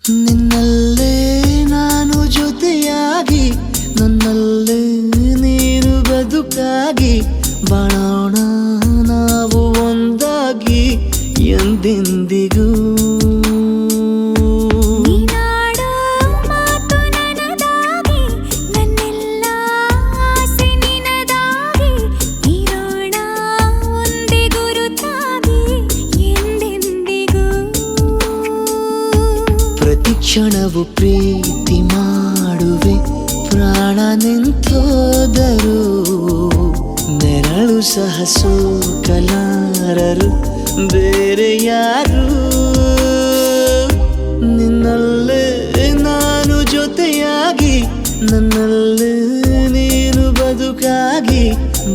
ನಿನ್ನಲ್ಲೇ ನಾನು ಜೊತೆಯಾಗಿ ನನ್ನಲ್ಲೇ ನೀನು ಬದುಕಾಗಿ ಬಾಳೋಣ ನಾವು ಒಂದಾಗಿ ಎಂದೆಂದಿಗೂ. ಕ್ಷಣವು ಪ್ರೀತಿ ಮಾಡುವೆ ಪ್ರಾಣ ನಿಂತೋದರು ನೆರಳು ಸಹ ಸೋಕಲಾರರು ಬೇರೆ ಯಾರು. ನಿನ್ನಲ್ಲೇ ನಾನು ಜೊತೆಯಾಗಿ ನನ್ನಲ್ಲೇ ನೀನು ಬದುಕಾಗಿ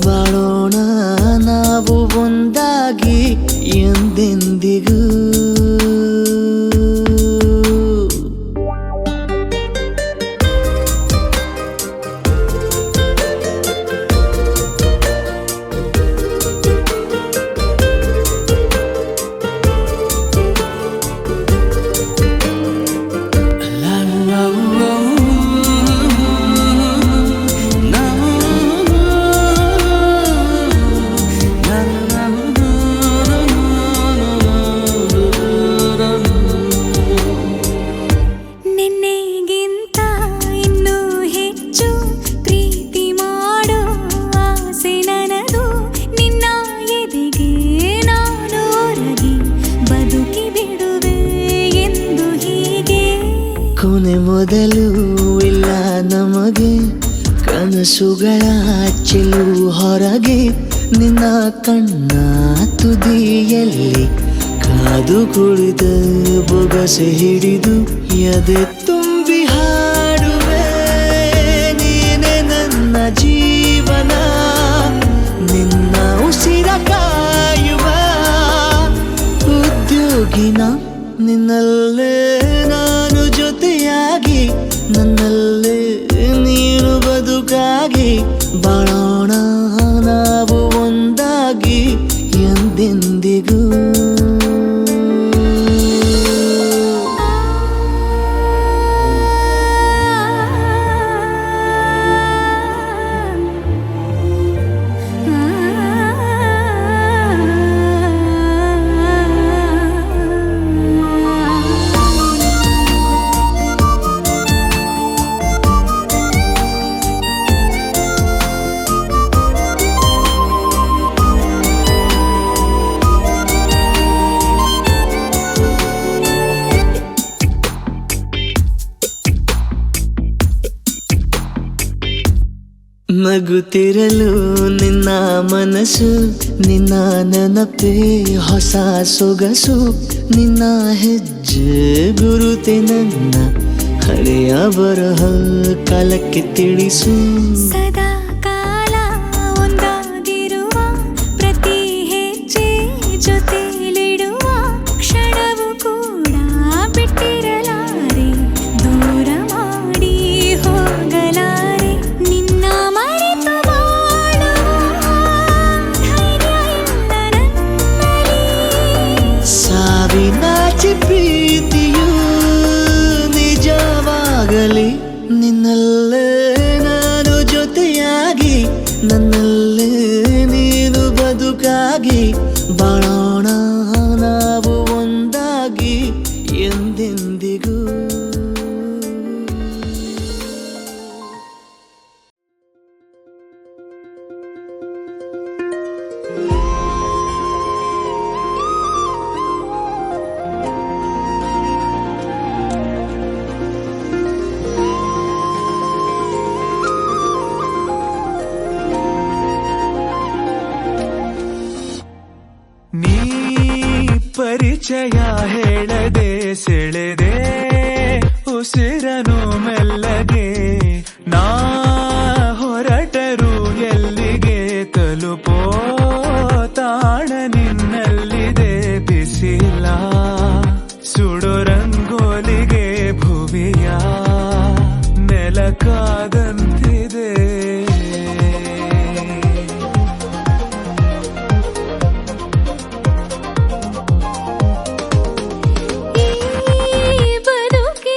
ಬಾಳೋಣ ನಾವು ಒಂದಾಗಿ ಎಂದೆಂದಿಗೂ. ಕೊನೆ ಮೊದಲು ಇಲ್ಲ ನಮಗೆ ಕನಸುಗಳ ಚೆಲು ಹೊರಗೆ ನಿನ್ನ ಕಣ್ಣ ತುದಿಯಲ್ಲಿ ಕಾದು ಕುಳಿತ ಬೊಗಸೆ ಹಿಡಿದು ಎದೆ ತುಂಬಿ ಹಾಡುವೆ ನೀನೆ ನನ್ನ ಜೀವನ ನಿನ್ನ ಉಸಿರ ಕಾಯುವ ಉದ್ಯೋಗಿನ ನಿನ್ನಲ್ಲೇ ನಾನು ಜೊತೆಯಾಗಿ ನನ್ನಲ್ಲೇ ನೀನು ಬದುಕಾಗಿ ಬಾಳೋಣ ನಾವು ಒಂದಾಗಿ ಎಂದೆಂದಿಗೂ. ನಗುತ್ತಿರಲು ನಿನ್ನ ಮನಸ್ಸು ನಿನ್ನ ನೆನಪೇ ಹೊಸ ಸೊಗಸು ನಿನ್ನ ಹೆಜ್ಜೆ ಗುರುತೆ ನನ್ನ ಹಳೆಯ ಬರಹ ಕಾಲಕ್ಕೆ ತಿಳಿಸು. ಸದಾ ಕಾಲ ಒಂದಾಗಿರುವ ಪ್ರತಿ ಹೆಜ್ಜೆ ಜೊತೆಲಿಡುವ ಕ್ಷಣವು ಕೂಡ ಬಿಟ್ಟಿರಲಾರೆ ದೂರ ಮಾಡಿ ಹೋಗಲಾರೆ ನಿನ್ನ ಮರೆತು ಬಾಳುವ ಧೈರ್ಯ ಇಲ್ಲ ನನ್ನಲ್ಲಿ. ಸಾವಿನಾಚೆ ಪ್ರೀತಿಯು ನಿಜವಾಗಲಿ ನಿನ್ನಲ್ಲೇ ನಾನು ಜೊತೆಯಾಗಿ ನನ್ನಲ್ಲೇ ನೀನು ಬದುಕಾಗಿ ಬಾಳೋಣ ನಾವು ಒಂದಾಗಿ ಎಂದೆಂದಿಗೂ. ನೀ ಪರಿಚಯ ಹೇಳದೆ ಸೆಳೆದೆ ಉಸಿರನು ಮೆಲ್ಲಗೆ ನಾ ಹೊರಟರು ಎಲ್ಲಿಗೆ ತಲುಪೋ ತಾಣ ನಿನ್ನಲ್ಲಿದೆ ಬಿಸಿಲ ಸುಡೋ ರಂಗೋಲಿಗೆ ಭುವಿಯ ನೆಲಕಾದಂತಿದೆ. ಈ ಬದುಕಿ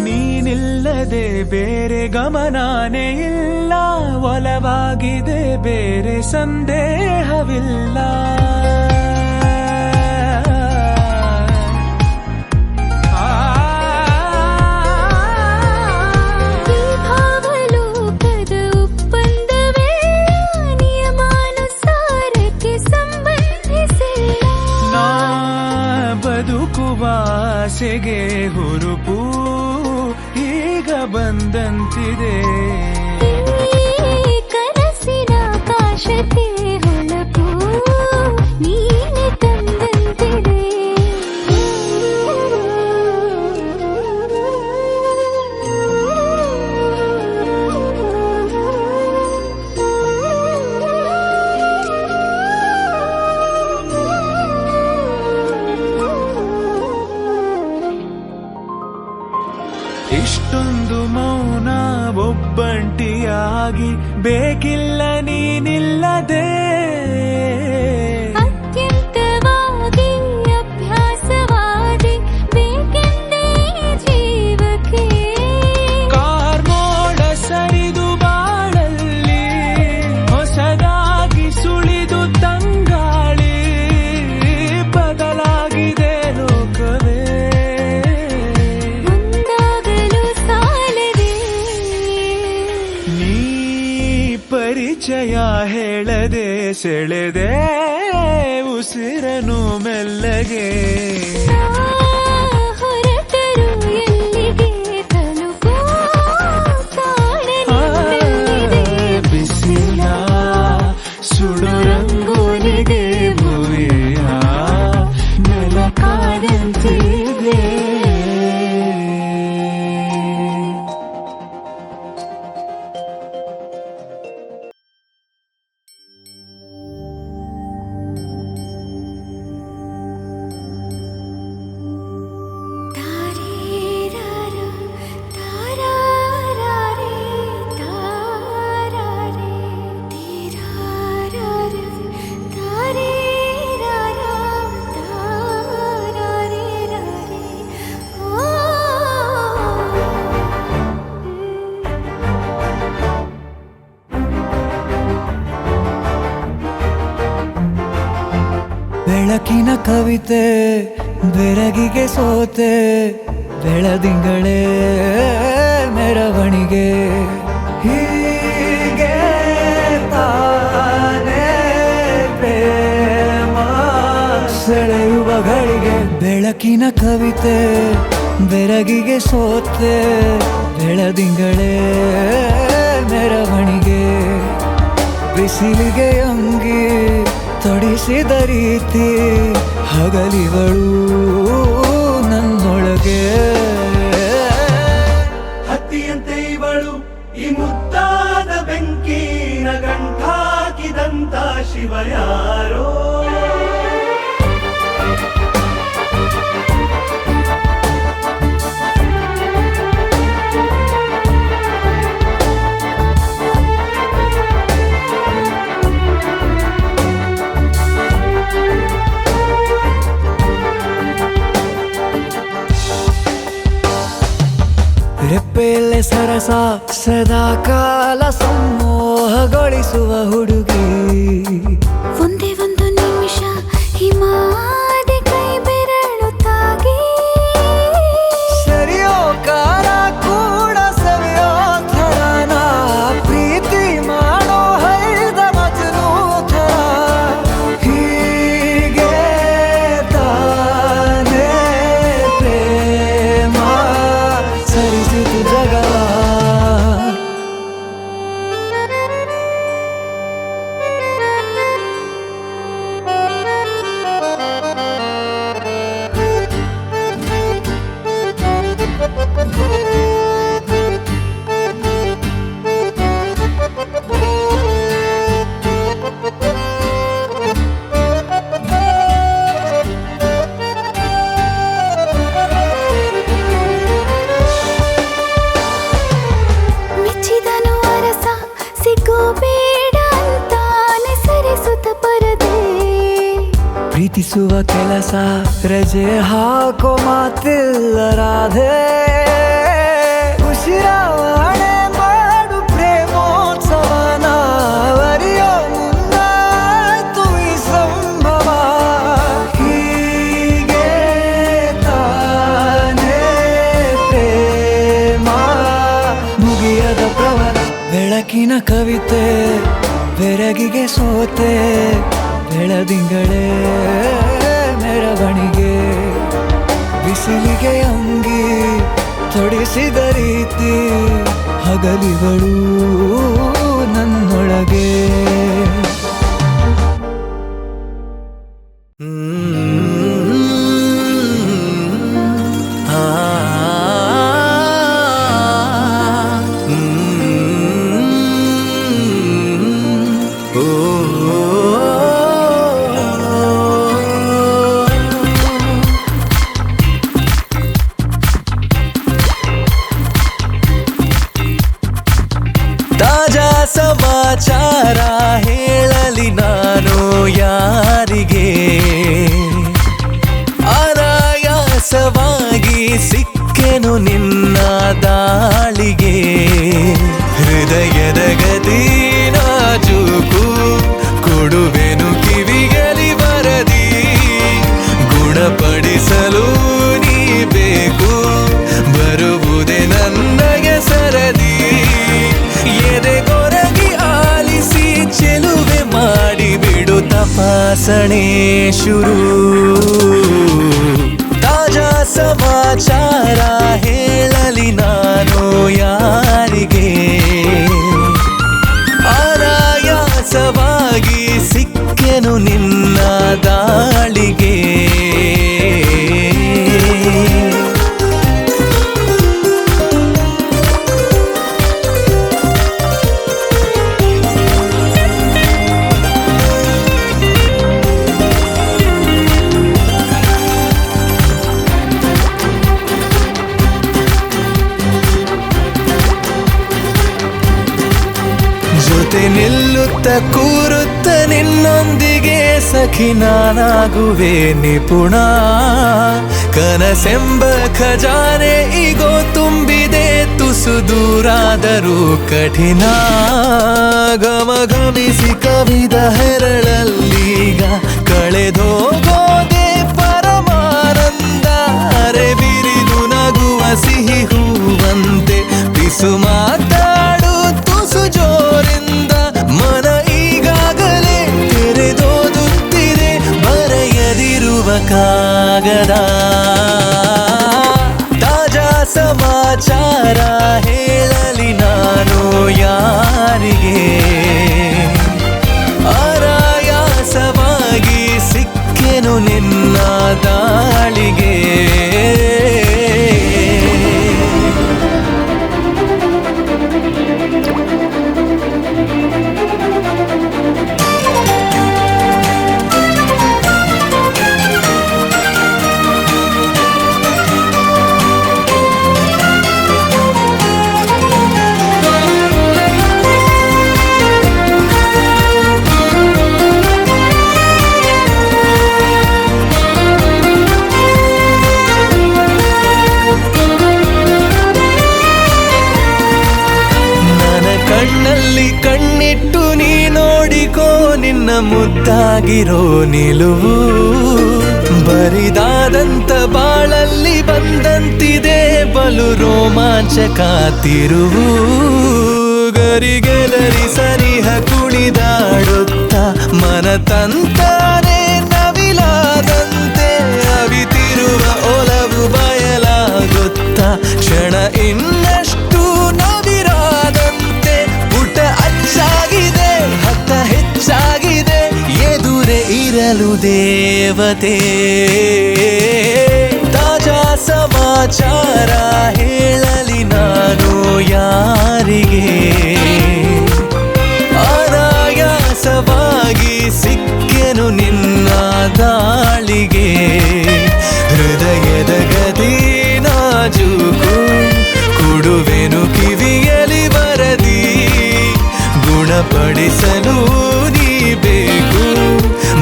ನೀನಿಲ್ಲದೆ ಬೇರೆ ಗಮನಾನೇ ಇಲ್ಲ, ಒಲವಾಗಿದೆ ಬೇರೆ ಸಂದೇಹವಿಲ್ಲ. ಈ ಭಾವಲೋಕದ ಒಪ್ಪಂದವೇ ನಿಯಮಾನುಸಾರಕ್ಕೆ ಸಂಬಂಧಿಸಿಲ್ಲ. ನಾ ಬದುಕುವ ಆಸೆಗೆ ಹುರುಪು ಈಗ ಬಂದಂತಿದೆ. ಈ ಕನಸಿನ ಆಕಾಶಕ್ಕೆ ಹೊಳಪು ನೀನೆ ತಂದಂತಿದೆ. ಇಷ್ಟೊಂದು ಮೌನ ಒಬ್ಬಂಟಿಯಾಗಿ ಬೇಕಿಲ್ಲ ನೀನಿಲ್ಲದೆ. ಅತ್ಯಂತವಾಗಿ ಅಭ್ಯಾಸವಾದಿ ಬೇಕೆಂದೇ ಜೀವಕ್ಕೆ. ಕಾರ್ಮೋಡ ಸರಿದು ಬಾಳಲ್ಲಿ ಹೊಸದಾಗಿ ಸುಳಿದು ತಂಗಾಳಿ, ಬದಲಾಗಿದೆ ಲೋಕವೇ. ಮುಂದಾಗಲು ಸಾಲದೆ ನೀ ಪರಿಚಯ ಹೇಳದೆ ಸೆಳೆದೆ ಉಸಿರನು ಮೆಲ್ಲಗೆ. ಹೊರಟರು ಎಲ್ಲಿಗೆ ತಲುಪೋ ತಾಣನಿದೆ. ಬಿಸಿಲ ಸುಡು ರಂಗೋಲಿಗೆ ಭುವಿಯ ನೆಲಕಾದಂತಿದೆ. ತಾರೇರಾರ ತಾರಾರಾರೆ ತಾರಾರೆ ತೀರಾರಾರ ತಾರೇರಾರ ತಾರಾರೆ ರಾರೆ ಓ. ಬೆಳಕಿನ ಕವಿತೆ ಬೆರಗಿಗೆ ಸೋತೆ, ಬೆಳದಿಂಗಳೇ ಮೆರವಣಿಗೆ. ಹೀಗೆ ತಾನೇ ಪ್ರೇಮ ಸೆಳೆಯುವ ಗಳಿಗೆ. ಬೆಳಕಿನ ಕವಿತೆ ಬೆರಗಿಗೆ ಸೋತೆ, ಬೆಳದಿಂಗಳೇ ಮೆರವಣಿಗೆ. ಬಿಸಿಲಿಗೆ ಅಂಗಿ ತೊಡಿಸಿದ ರೀತಿ ಹಗಲಿಗಳು ನನ್ನೊಳಗೆ. ಹತ್ತಿಯಂತೆ ಇವಳು ಈ ಮುದ್ದಾದ ಬೆಂಕಿನ ಗಂಟಾಕಿದಂತ ಶಿವ ಯಾರೋ. ರೆಪ್ಪೆಯಲ್ಲೇ ಸರಸ ಸದಾ ಕಾಲ ಸಂಮೋಹಗೊಳಿಸುವ ಹುಡುಗಿ. ಒಂದೇ ಒಂದು ನಿಮಿಷ ಹಿಮಾದಿ ಕೈ ಬೆರಳು ತಾಗಿ. ಸರಿಯೋ ಕಾಲ ಕೂಡ ಸವಿಯೋ ಥರನ ಪ್ರೀತಿ ಮಾಡೋ ಹೈದ ಮಜನು ಥರ. ಹೀಗೆ ತಾನೇ ಪ್ರೇಮ ಸರಿಸಿತು ಜಗವ. ಪ್ರೀತಿಸುವ ಕೆಲಸ ರಜೆ ಹಾಕೋ ಮಾತಿಲ್ಲ ರಾಧೆ ಉಸಿರಾವಣೆ ಮಾಡು ಪ್ರೇಮೋತ್ಸವನ ಅರಿಯೋ ಮುಂದಾಯ್ತು ಈ ಸಂಭವ ಹೀಗೆ ತಾನೇ ಪ್ರೇಮ ಮುಗಿಯದ ಪ್ರವರ ಬೆಳಕಿನ ಕವಿತೆ ಬೆರಗಿಗೆ ಸೋತೆ ಬೆಳದಿಂಗಳೇ ಮೆರವಣಿಗೆ ಬಿಸಿಲಿಗೆ ಅಂಗಿ ತೊಡಿಸಿದ ರೀತಿ ಹಗಲಿಗಳು ನನ್ನೊಳಗೆ ತಾಜಾ ಸಮಾಚಾರ ಹೇಳಲಿ ನಾನು ಯಾರಿಗೆ ಆರಾಯಾಸವಾಗಿ ಸಿಕ್ಕೆನು ನಿನ್ನ ದಾಳಿಗೆ ಹೃದಯದ ಗದಿ ನಾಜೂಕು ಕೊಡುವೆನು ಕಿವಿಗಲಿ ಬರದಿ ಗುಣಪಡಿಸಲು ನೀ ಬೇಕು ಬರುವುದೇ ನನಗೆ ಸರದಿ ಎದೆಗೊರಗಿ ಆಲಿಸಿ ಚೆಲುವೆ ಮಾಡಿ ಬಿಡು ತಪಾಸಣೆ ಶುರು ತಾಜಾ ಸಮಾಚಾರ ಹೇಳಲಿ ನಾನು ಯಾರಿಗೆ ಆರಾಯಾಸವಾಗಿ ಸಿಕ್ಕೆನು ನಿನ್ನ ದಾಳಿಗೆ ಜೊತೆ ನಿಲ್ಲುತ್ತ ಕೂರುತ್ತ ನಿನ್ನೊಂದಿಗೆ ಸಖಿ ನಾನಾಗುವೆ ನಿಪುಣ ಕನಸೆಂಬ ಖಜಾನೆ ಈಗೋ ತುಂಬಿದೆ ತುಸು ದೂರಾದರೂ ಕಠಿಣ ಗಮಗಮಿಸಿ ಕವಿದ ಹೆರಳಲ್ಲೀಗ ಕಳೆದೋಗೋದೆ ಪರಮಾನಂದ ಅರೆ ಬಿರಿದು ನಗುವ ಸಿಹಿ ಹೂವಂತೆ ಪಿಸು ಮಾತಾಡು ತುಸು ಜೋರಿಂದ ಮನ ಈಗಾಗಲೇ ತೆರೆದೋದುತ್ತಿದೆ ಬರೆಯದಿರುವ ಕಾಗದ ತಾಜಾ ಸಮಾಚಾರ ಹೇಳಲಿ ನಾನು ಯಾರಿಗೆ ಆರಾಯಾಸವಾಗಿ ಸಿಕ್ಕೆನು ನಿನ್ನ ದಾಳಿಗೆ ಕಣ್ಣಲ್ಲಿ ಕಣ್ಣಿಟ್ಟು ನೀ ನೋಡಿಕೋ ನಿನ್ನ ಮುದ್ದಾಗಿರೋ ನಿಲುವು ಬರಿದಾದಂತ ಬಾಳಲ್ಲಿ ಬಂದಂತಿದೆ ಬಲು ರೋಮಾಂಚಕ ತಿರುವು ಗರಿಗೆದರಿ ಸನಿಹ ಕುಣಿದಾಡುತ್ತ ಮನ ತಂತಾನೆ ನವಿಲಾದಂತೆ ಅವಿತಿರುವ ಒಲವು ಬಯಲಾಗುತ್ತ ಕ್ಷಣ ಇನ್ನಷ್ಟು ನವಿರಾದಂತೆ ಪುಟ ಅಚ್ಚಾಗಿದೆ ಹತ್ತ ಹೆಚ್ಚಾಗಿದೆ ಎದುರೇ ಇರಲು ದೇವತೆ ತಾಜಾ ಸಮಾಚಾರ ಹೇಳಲಿ ನಾನು ಯಾರಿಗೆ ಆರಾಯಾಸವಾಗಿ ಸಿಕ್ಕೆನು ನಿನ್ನ ದಾಳಿಗೆ ಹೃದಯದ ಗದಿ ನಾಜೂಕು ಕೊಡುವೆನು ಕಿವಿಯಲಿ ಬರದಿ ಗುಣಪಡಿಸಲು ನೀ ಬೇಕು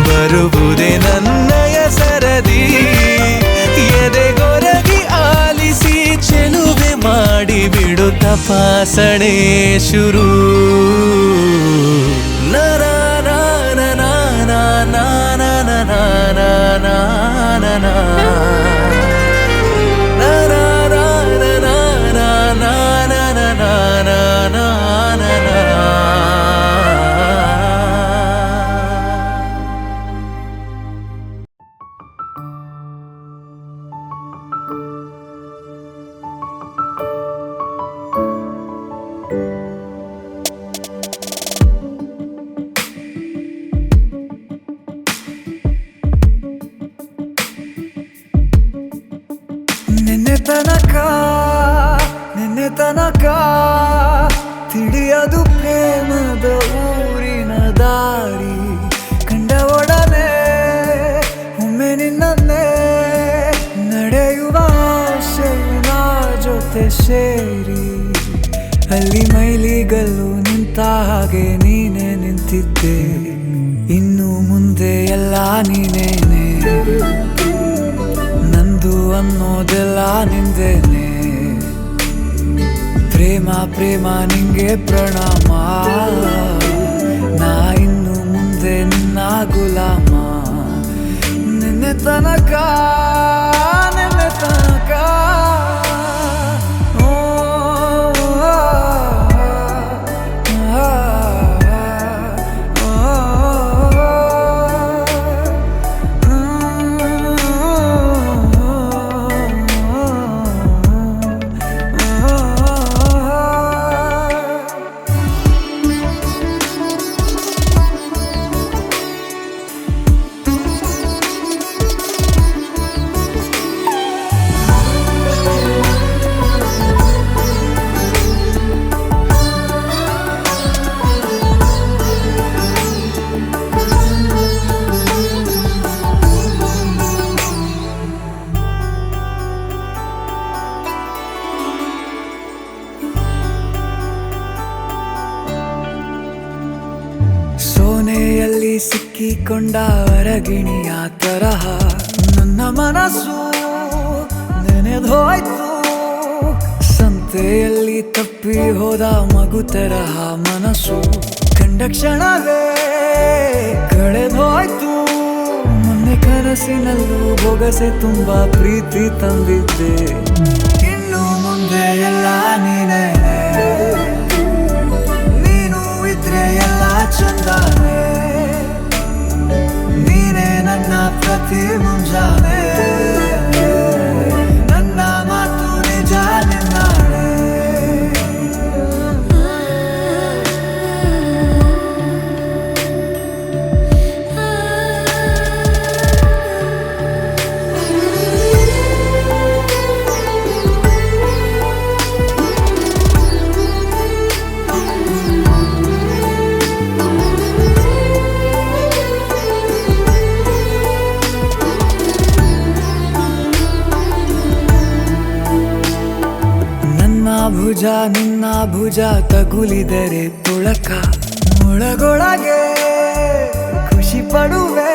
ಬರುವುದೇ ನನ್ನ ಸರದಿ ಎದೆಗೊರಗಿ ಆಲಿಸಿ ಚೆಲುವೆ ಮಾಡಿ ಬಿಡು ತಪಾಸಣೆ ಶುರು ನಿನ್ನೆ ತನಕ ತಿಳಿಯದು ಪ್ರೇಮದ ಊರಿನ ದಾರಿ ಕಂಡ ಒಡನೆ ಒಮ್ಮೆ ನಿನ್ನೇ ನಡೆಯುವ ಆಸೆಯ ಜೊತೆ ಸೇರಿ ಅಲ್ಲಿ ಮೈಲಿಗಲ್ಲು ನಿಂತ ಹಾಗೆ ನೀನೆ ನಿಂತಿದ್ದೆ ಇನ್ನು ಮುಂದೆ ಎಲ್ಲ ನೀನೇನೆ ನಂದು ಅನ್ನೋದೆಲ್ಲ ನಿಂದೇನೆ ಪ್ರೇಮ ಪ್ರೇಮ ನಿಂಗೆ ಪ್ರಣಾಮ ನಾ ಇನ್ನು ಮುಂದೆ ನಿನ್ನ ಗುಲಾಮ ನಿನ್ನೆ ತನಕ ಸೋನೆಯಲ್ಲಿ ಸಿಕ್ಕಿಕೊಂಡ ಅರಗಿಣಿಯ ತರಹ ನನ್ನ ಮನಸ್ಸು ನೆನೆದೋಯ್ತು ಸಂತೆಯಲ್ಲಿ ತಪ್ಪಿ ಹೋದ ಮಗು ತರಹ ಮನಸ್ಸು ಕಂಡ ಕ್ಷಣವೇ ಕಳೆದೋಯ್ತು ಮೊನ್ನೆ ಕನಸಿನಲ್ಲೂ ಬೊಗಸೆ ತುಂಬಾ ಪ್ರೀತಿ ತಂದಿದ್ದೆ ಇನ್ನು ಮುಂದೆ ಎಲ್ಲ ನೀನೇ ಎಲ್ಲ ಚಂದಾನೆ ನೀನೇ ನನ್ನ ಪ್ರತಿ ಮುಂಜಾನೆ ನನ್ನ ಮಾತು ನಿಜ ನಿನ್ನಾಳೆ ಭುಜ ನಿನ್ನ ಭುಜ ತಗುಲಿದರೆ ತುಳಕ ಒಳಗೊಳಗೆ ಖುಷಿ ಪಡುವೆ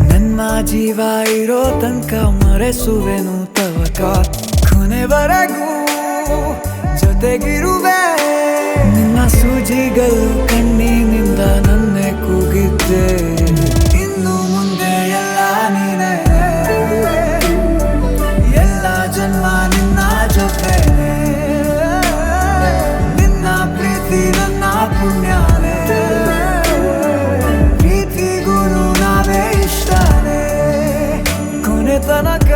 ನನ್ನ ಜೀವ ಇರೋ ತನಕ ಮರೆಸುವೆನು ತವಕ ಕೊನೆವರೆಗೂ ಜೊತೆಗಿರುವೆ ನಿನ್ನ ಸೂಜಿಗಳು ಕಣ್ಣಿನಿಂದ ನನ್ನೆ ಕೂಗಿದ್ದೆ ಇನ್ನು ಮುಂದೆ ಎಲ್ಲ ನೀನೇ ಎಲ್ಲ ಜನ್ಮ ನಿನ್ನ ಜೊತೆ ನನ್ನ ಪುಣ್ಯನೇ ಪ್ರೀತಿಗೂ ನಾವೇ ಇಷ್ಟನೇ ಕೊನೆ ತನಕ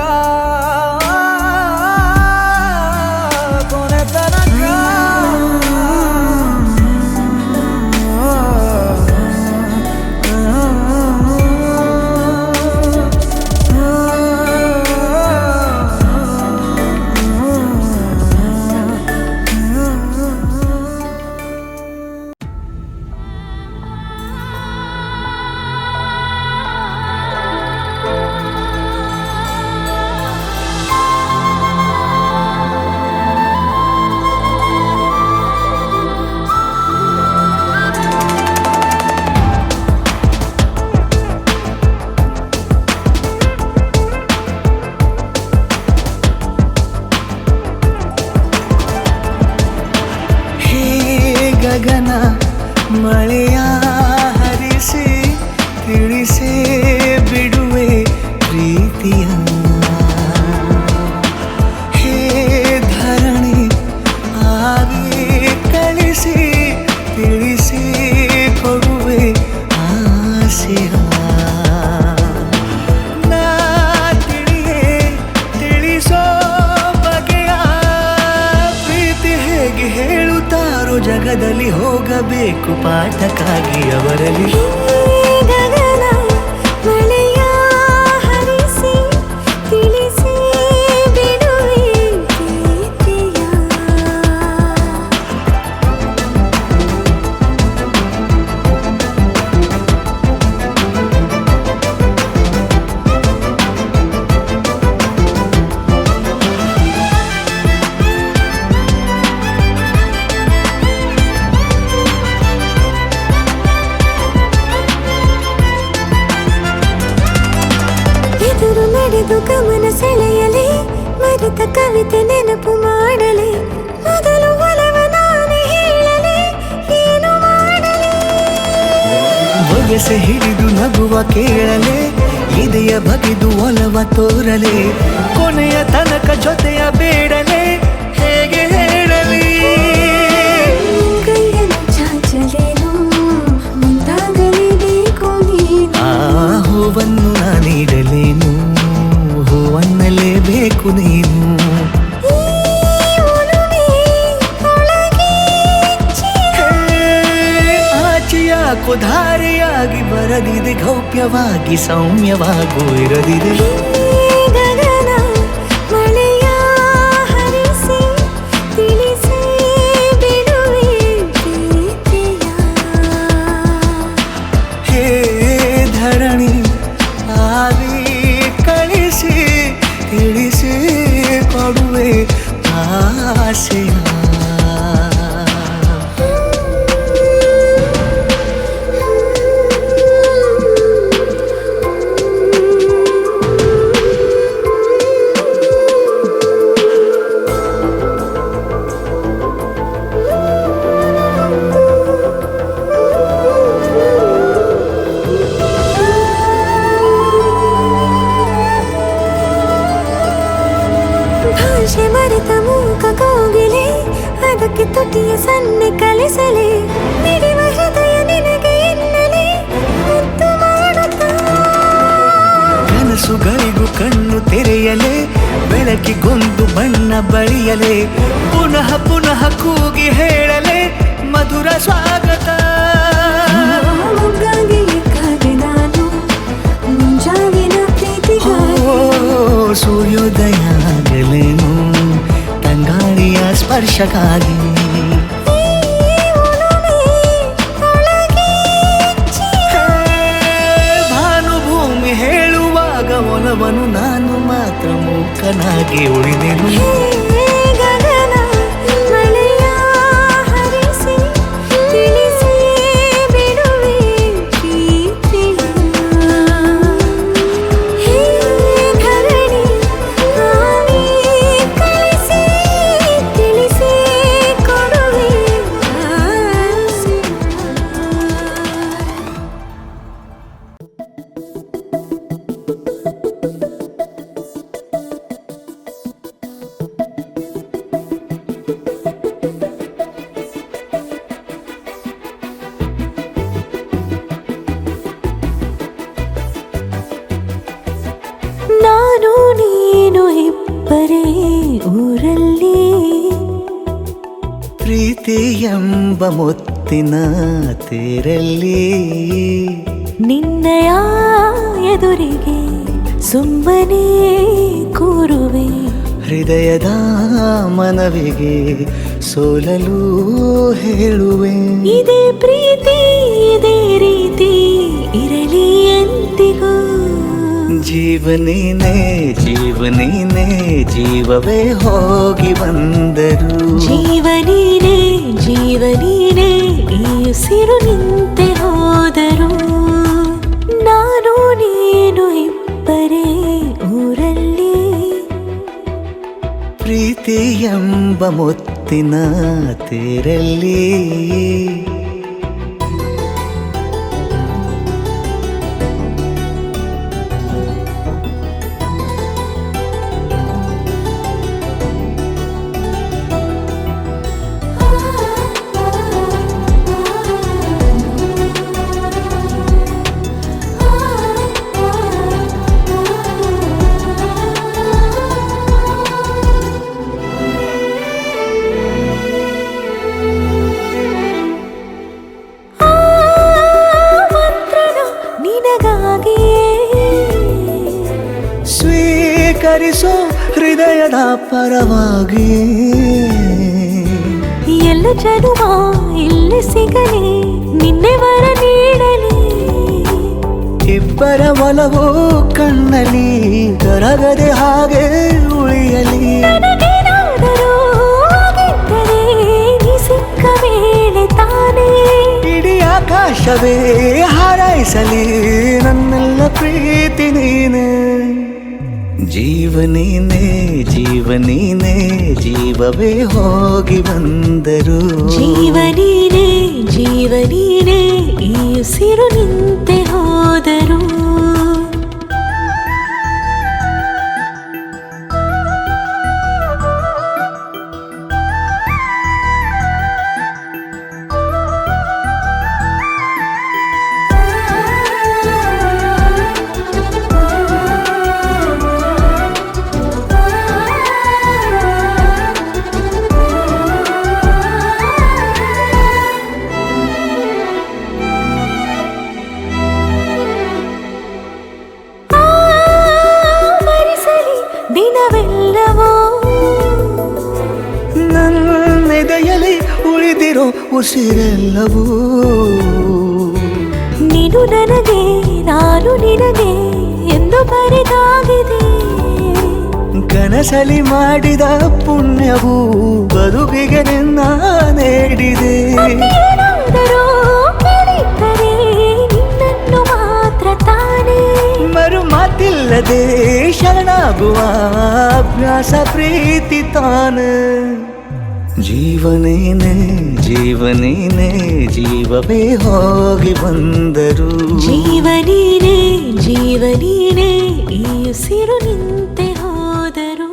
ಗಗನ ಮಳೆಯ ಹರಿಸಿ ತಿಳಿಸೇ ಬಿಡುವೆ ಪ್ರೀತಿಯ ಹೇ ಧರಣಿ ಆವಿ ಕಳಿಸಿ ತಿಳಿಸಿ ಕೊಡುವೆ ಆಸೆಯ ನಾ ತಿಳಿಯೇ ತಿಳಿಸೋ ಬಗೆಯ ಪ್ರೀತಿ ಹೇಗೆ ಹೇಳುತ್ತಾರೋ ಜಗದಲ್ಲಿ ಹೋಗಬೇಕು ಪಾಠಕ್ಕಾಗಿ ಅವರಲ್ಲಿ ಗಗನ ಮಳೆಯ ಹರಿಸಿ ತಿಳಿಸಿ ಬಿಡುವೆ ಪ್ರೀತಿಯ ಎದುರು ನಡೆದು ಗಮನ ಸೆಳೆಯಲಿ ಮರೆತ ಕವಿತೆ ನೆನಪು ಮಾಡಲಿ ಮೊದಲು ಒಲವ ನಾನೇ ಹೇಳಲಿ ಏನು ಮಾಡಲಿ ಬೊಗಸೆ ಹಿಡಿದು ನಗುವ ಕೇಳಲೆ ಇದೆಯ ಬಗೆದು ಒಲವ ತೋರಲೆ ಕೊನೆಯ ತನಕ ಜೊತೆಯ ಬೇಡಲೆ ಹೇಗೆ ಹೇಳಲಿ ಕೈಯನ್ನು ಚಾಚಲೇನು ಮುಂದಾಗಲೇಬೇಕು ನೀನು ಆ ಹೂವನ್ನು ನಾನೀಡಲೇನು ಹೂವನ್ನಲೇಬೇಕು ನೀನು ಈ ಒಲವೇ ಒಳಗೆ ಆಚೆಯಾಕೋ ಧಾರೆಯಾಗಿ ಬರದಿದೆ ಗೌಪ್ಯವಾಗಿ ಸೌಮ್ಯವಾಗೂ ಇರದಿದೆ ಗಗನ ಮಳೆಯ ಹರಿಸಿ ತಿಳಿಸಿ ಬಿಡುವೆ ಪ್ರೀತಿಯ ಹೇ ಧರಣಿ ಆವಿ ಕಳಿಸಿ ತಿಳಿಸಿ ಕೊಡುವೆ ಆಸೆಯ ಭಾಷೆ ಮರೆತ ಮೂಕ ಕೋಗಿಲೆ ಅದಕ್ಕೆ ತುಟಿಯ ಸನ್ನೆ ಕಲಿಸಲಿ ಮಿಡಿವ ಹೃದಯ ನಿನಗೆ ಎನ್ನಲಿ ಮುದ್ದು ಮಾಡುತ್ತಾ ಕನಸುಗಳಿಗೂ ಕಣ್ಣು ತೆರೆಯಲೆ ಬೆಳಕಿಗೊಂದು ಬಣ್ಣ ಬಳಿಯಲೆ ಪುನಃ ಪುನಃ ಕೂಗಿ ಹೇಳಲೆ ಮಧುರ ಸ್ವಾಗತ ಮುಗ್ಗಾಗಿ ಕಾದೆ ನಾನು ಮುಂಜಾವಿನ ಪ್ರೀತಿಗಾಗಿ ಓ ಸೂರ್ಯೋದಯ ಆಗಲೇನು ತಂಗಾಳಿಯ ಸ್ಪರ್ಶಕ್ಕಾಗಿ ಈ ಒಲವೇ ಒಳಗೆ ಭಾನುಭೂಮಿ ಹೇಳುವಾಗ ಒಲವನು ನಾನು ಮಾತ್ರ ಮೂಕನಾಗಿ ಉಳಿದೆನು ಗಗನ ಮಳೆಯ ಹರಿಸಿ ತಿಳಿಸಿ ಬಿಡುವೆ ಪ್ರೀತಿಯ ಹೇ ಧರಣಿ ಆವಿ ಕಳಿಸಿ ತಿಳಿಸಿ ಕೊಡುವೆ ಆಸೆಯ ನಾನು ನೀನು ಇಬ್ಬರೇ ಊರಲ್ಲಿ ಪ್ರೀತಿ ಎಂಬ ಮುತ್ತಿನ ತೇರಲ್ಲಿ ನಿನ್ನಯ ಎದುರಿಗೆ ಸುಮ್ಮನೆ ಕೂರುವೆ ಹೃದಯದ ಮನವಿಗೆ ಸೋಲಲು ಹೇಳುವೆ ಇದೇ ಪ್ರೀತಿ ಇದೇ ರೀತಿ ಇರಲಿ ಎಂದಿಗೂ ಜೀವನೇನೆ ಜೀವನೇನೆ ಜೀವವೇ ಹೋಗಿ ಬಂದರು ಜೀವನೀನೇ ಜೀವನೀನೇ ಈ ಉಸಿರು ನಿಂತೆ ಹೋದರು ನಾನು ನೀನು ಇಬ್ಬರೇ ಊರಲ್ಲಿ ಪ್ರೀತಿ ಪ್ರೀತಿ ಎಂಬ ಮುತ್ತಿನ ತೇರಲ್ಲಿ ಸ್ವೀಕರಿಸೋ ಹೃದಯದ ಪರವಾಗಿ ಎಲ್ಲ ಜನುಮ ಇಲ್ಲಿ ಸಿಗಲಿ ನಿನ್ನೆ ವರ ನೀಡಲಿ ಇಬ್ಬರ ಒಲವು ಕಣ್ಣಲ್ಲಿ ಕರಗದೆ ಹಾಗೆ ಉಳಿಯಲಿ ನನಗೇನಾದರೂ ಆಗಿದ್ದರೆ ನೀ ಸಿಕ್ಕ ವೇಳೆ ತಾನೇ ಇಡೀ ಆಕಾಶವೇ ಹಾರೈಸಲಿ ನನ್ನೆಲ್ಲ ಪ್ರೀತಿ ನೀನೆ ಜೀವನೀನೇ ಜೀವನೀನೇ ಜೀವವೇ ಹೋಗಿ ಬಂದರು ಜೀವನೀನೇ ಜೀವನೀನೇ ಈ ಉಸಿರು ನಿಂತೆ ಹೋದರು ದಿನವೆಲ್ಲವೋ ನನ್ನೆದೆಯಲ್ಲಿ ಉಳಿದಿರೋ ಉಸಿರೆಲ್ಲವೂ ನೀನು ನನಗೆ ನಾನು ನಿನಗೆ ಎಂದು ಬರೆದಾಗಿದೆ ಕನಸಲಿ ಮಾಡಿದ ಪುಣ್ಯವು ಬದುಕಿಗೆ ನಿನ್ನ ನೀಡಿದೆ ಏನಾದರೂ ಕೇಳಿದ್ದರೆ ನಿನ್ನನ್ನು ಮಾತ್ರ ತಾನೇ ಮರು ಮಾತಿಲ್ಲದೆ ಶರಣಾಗುವ ಅಭ್ಯಾಸ ಪ್ರೀತಿ ತಾನ ಜೀವನೇನೆ ಜೀವನೇನೆ ಜೀವವೇ ಹೋಗಿ ಬಂದರು ಜೀವನೀನೇ ಜೀವನೀನೇ ಈ ಉಸಿರು ನಿಂತೆ ಹೋದರು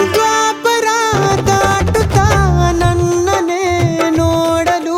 ದ್ವಾಪರ ದಾಟುತ್ತಾ ನನ್ನನ್ನೇ ನೋಡಲು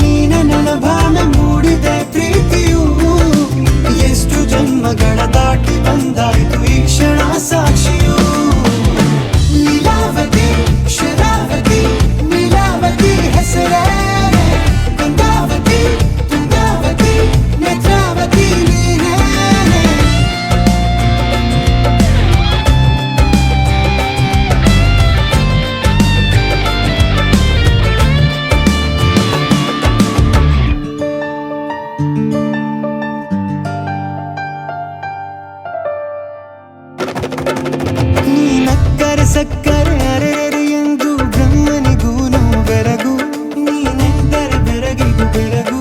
ನೀನೆ ನನ್ನ ಭಾವನೆ ಮೂಡಿದೆ ಪ್ರೀತಿಯು ಎಷ್ಟು ಜನ್ಮಗಳ ದಾಟಿ ಬಂದಾಯ್ತು ಈ ಕ್ಷಣ ಸಾಕ್ಷಿಯು ಲೀಲಾವತಿ ಶರಾವತಿ ನೀಲಾವತಿ ಹೆಸರೇ ಗಂಗಾವತಿ ತುಂಗಾವತಿ ನೇತ್ರಾವತಿ ನೀನೇ ನೀನಕ್ಕರೆ ಸಕ್ಕರೆ ಅರೆರೆ ಎಂದು ಬ್ರಹ್ಮನಿಗೂನು ಬೆರಗು ನೀನೆಂದರೆ ಬೆರಗಿಗೂ ಬೆರಗು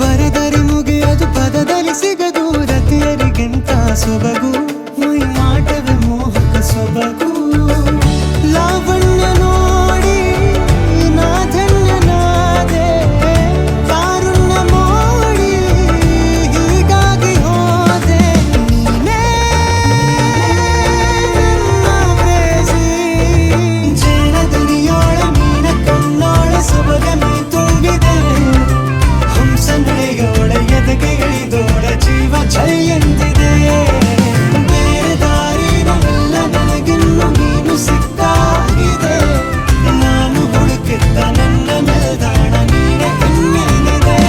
ಬರೆದರೆ ಮುಗಿಯದು ಪದದಲ್ಲಿ ಸಿಗದು ರತಿಯರಿಗಿಂತ ಸೊಬಗು ಮೈ ಮಾಟವೇ ಮೋಹಕ ಸೊಬಗು ಲಾವಣ್ಯ ನೋಡಿ ನಾ ಧನ್ಯನಾದೆ ಕಾರುಣ್ಯ ಮೋಡಿ ಹೀಗಾಗಿ ಹೋದೆ ನೀನೇ ಜೇನದನಿಯೋಳ ಮೀನ ಕಣ್ಣೋಳ ಸೊಬಗ ಮೈ ತುಂಬಿದೆ ಹಂಸ ನಡೆಯೋಳ ಎದೆಗೆ ಇಳಿದೋಳ ಜೀವ ಛೈ ಎಂದಿದೆ ಬೇರೆ ದಾರಿನಲ್ಲ ನನಗಿನ್ನು ನೀನು ಸಿಕ್ಕಾಗಿದೆ ನಾನು ಹುಡುಕಿದ್ದ ನನ್ನ ನಿಲ್ದಾಣ ನೀನೆ ಇನ್ನೇನಿದೆ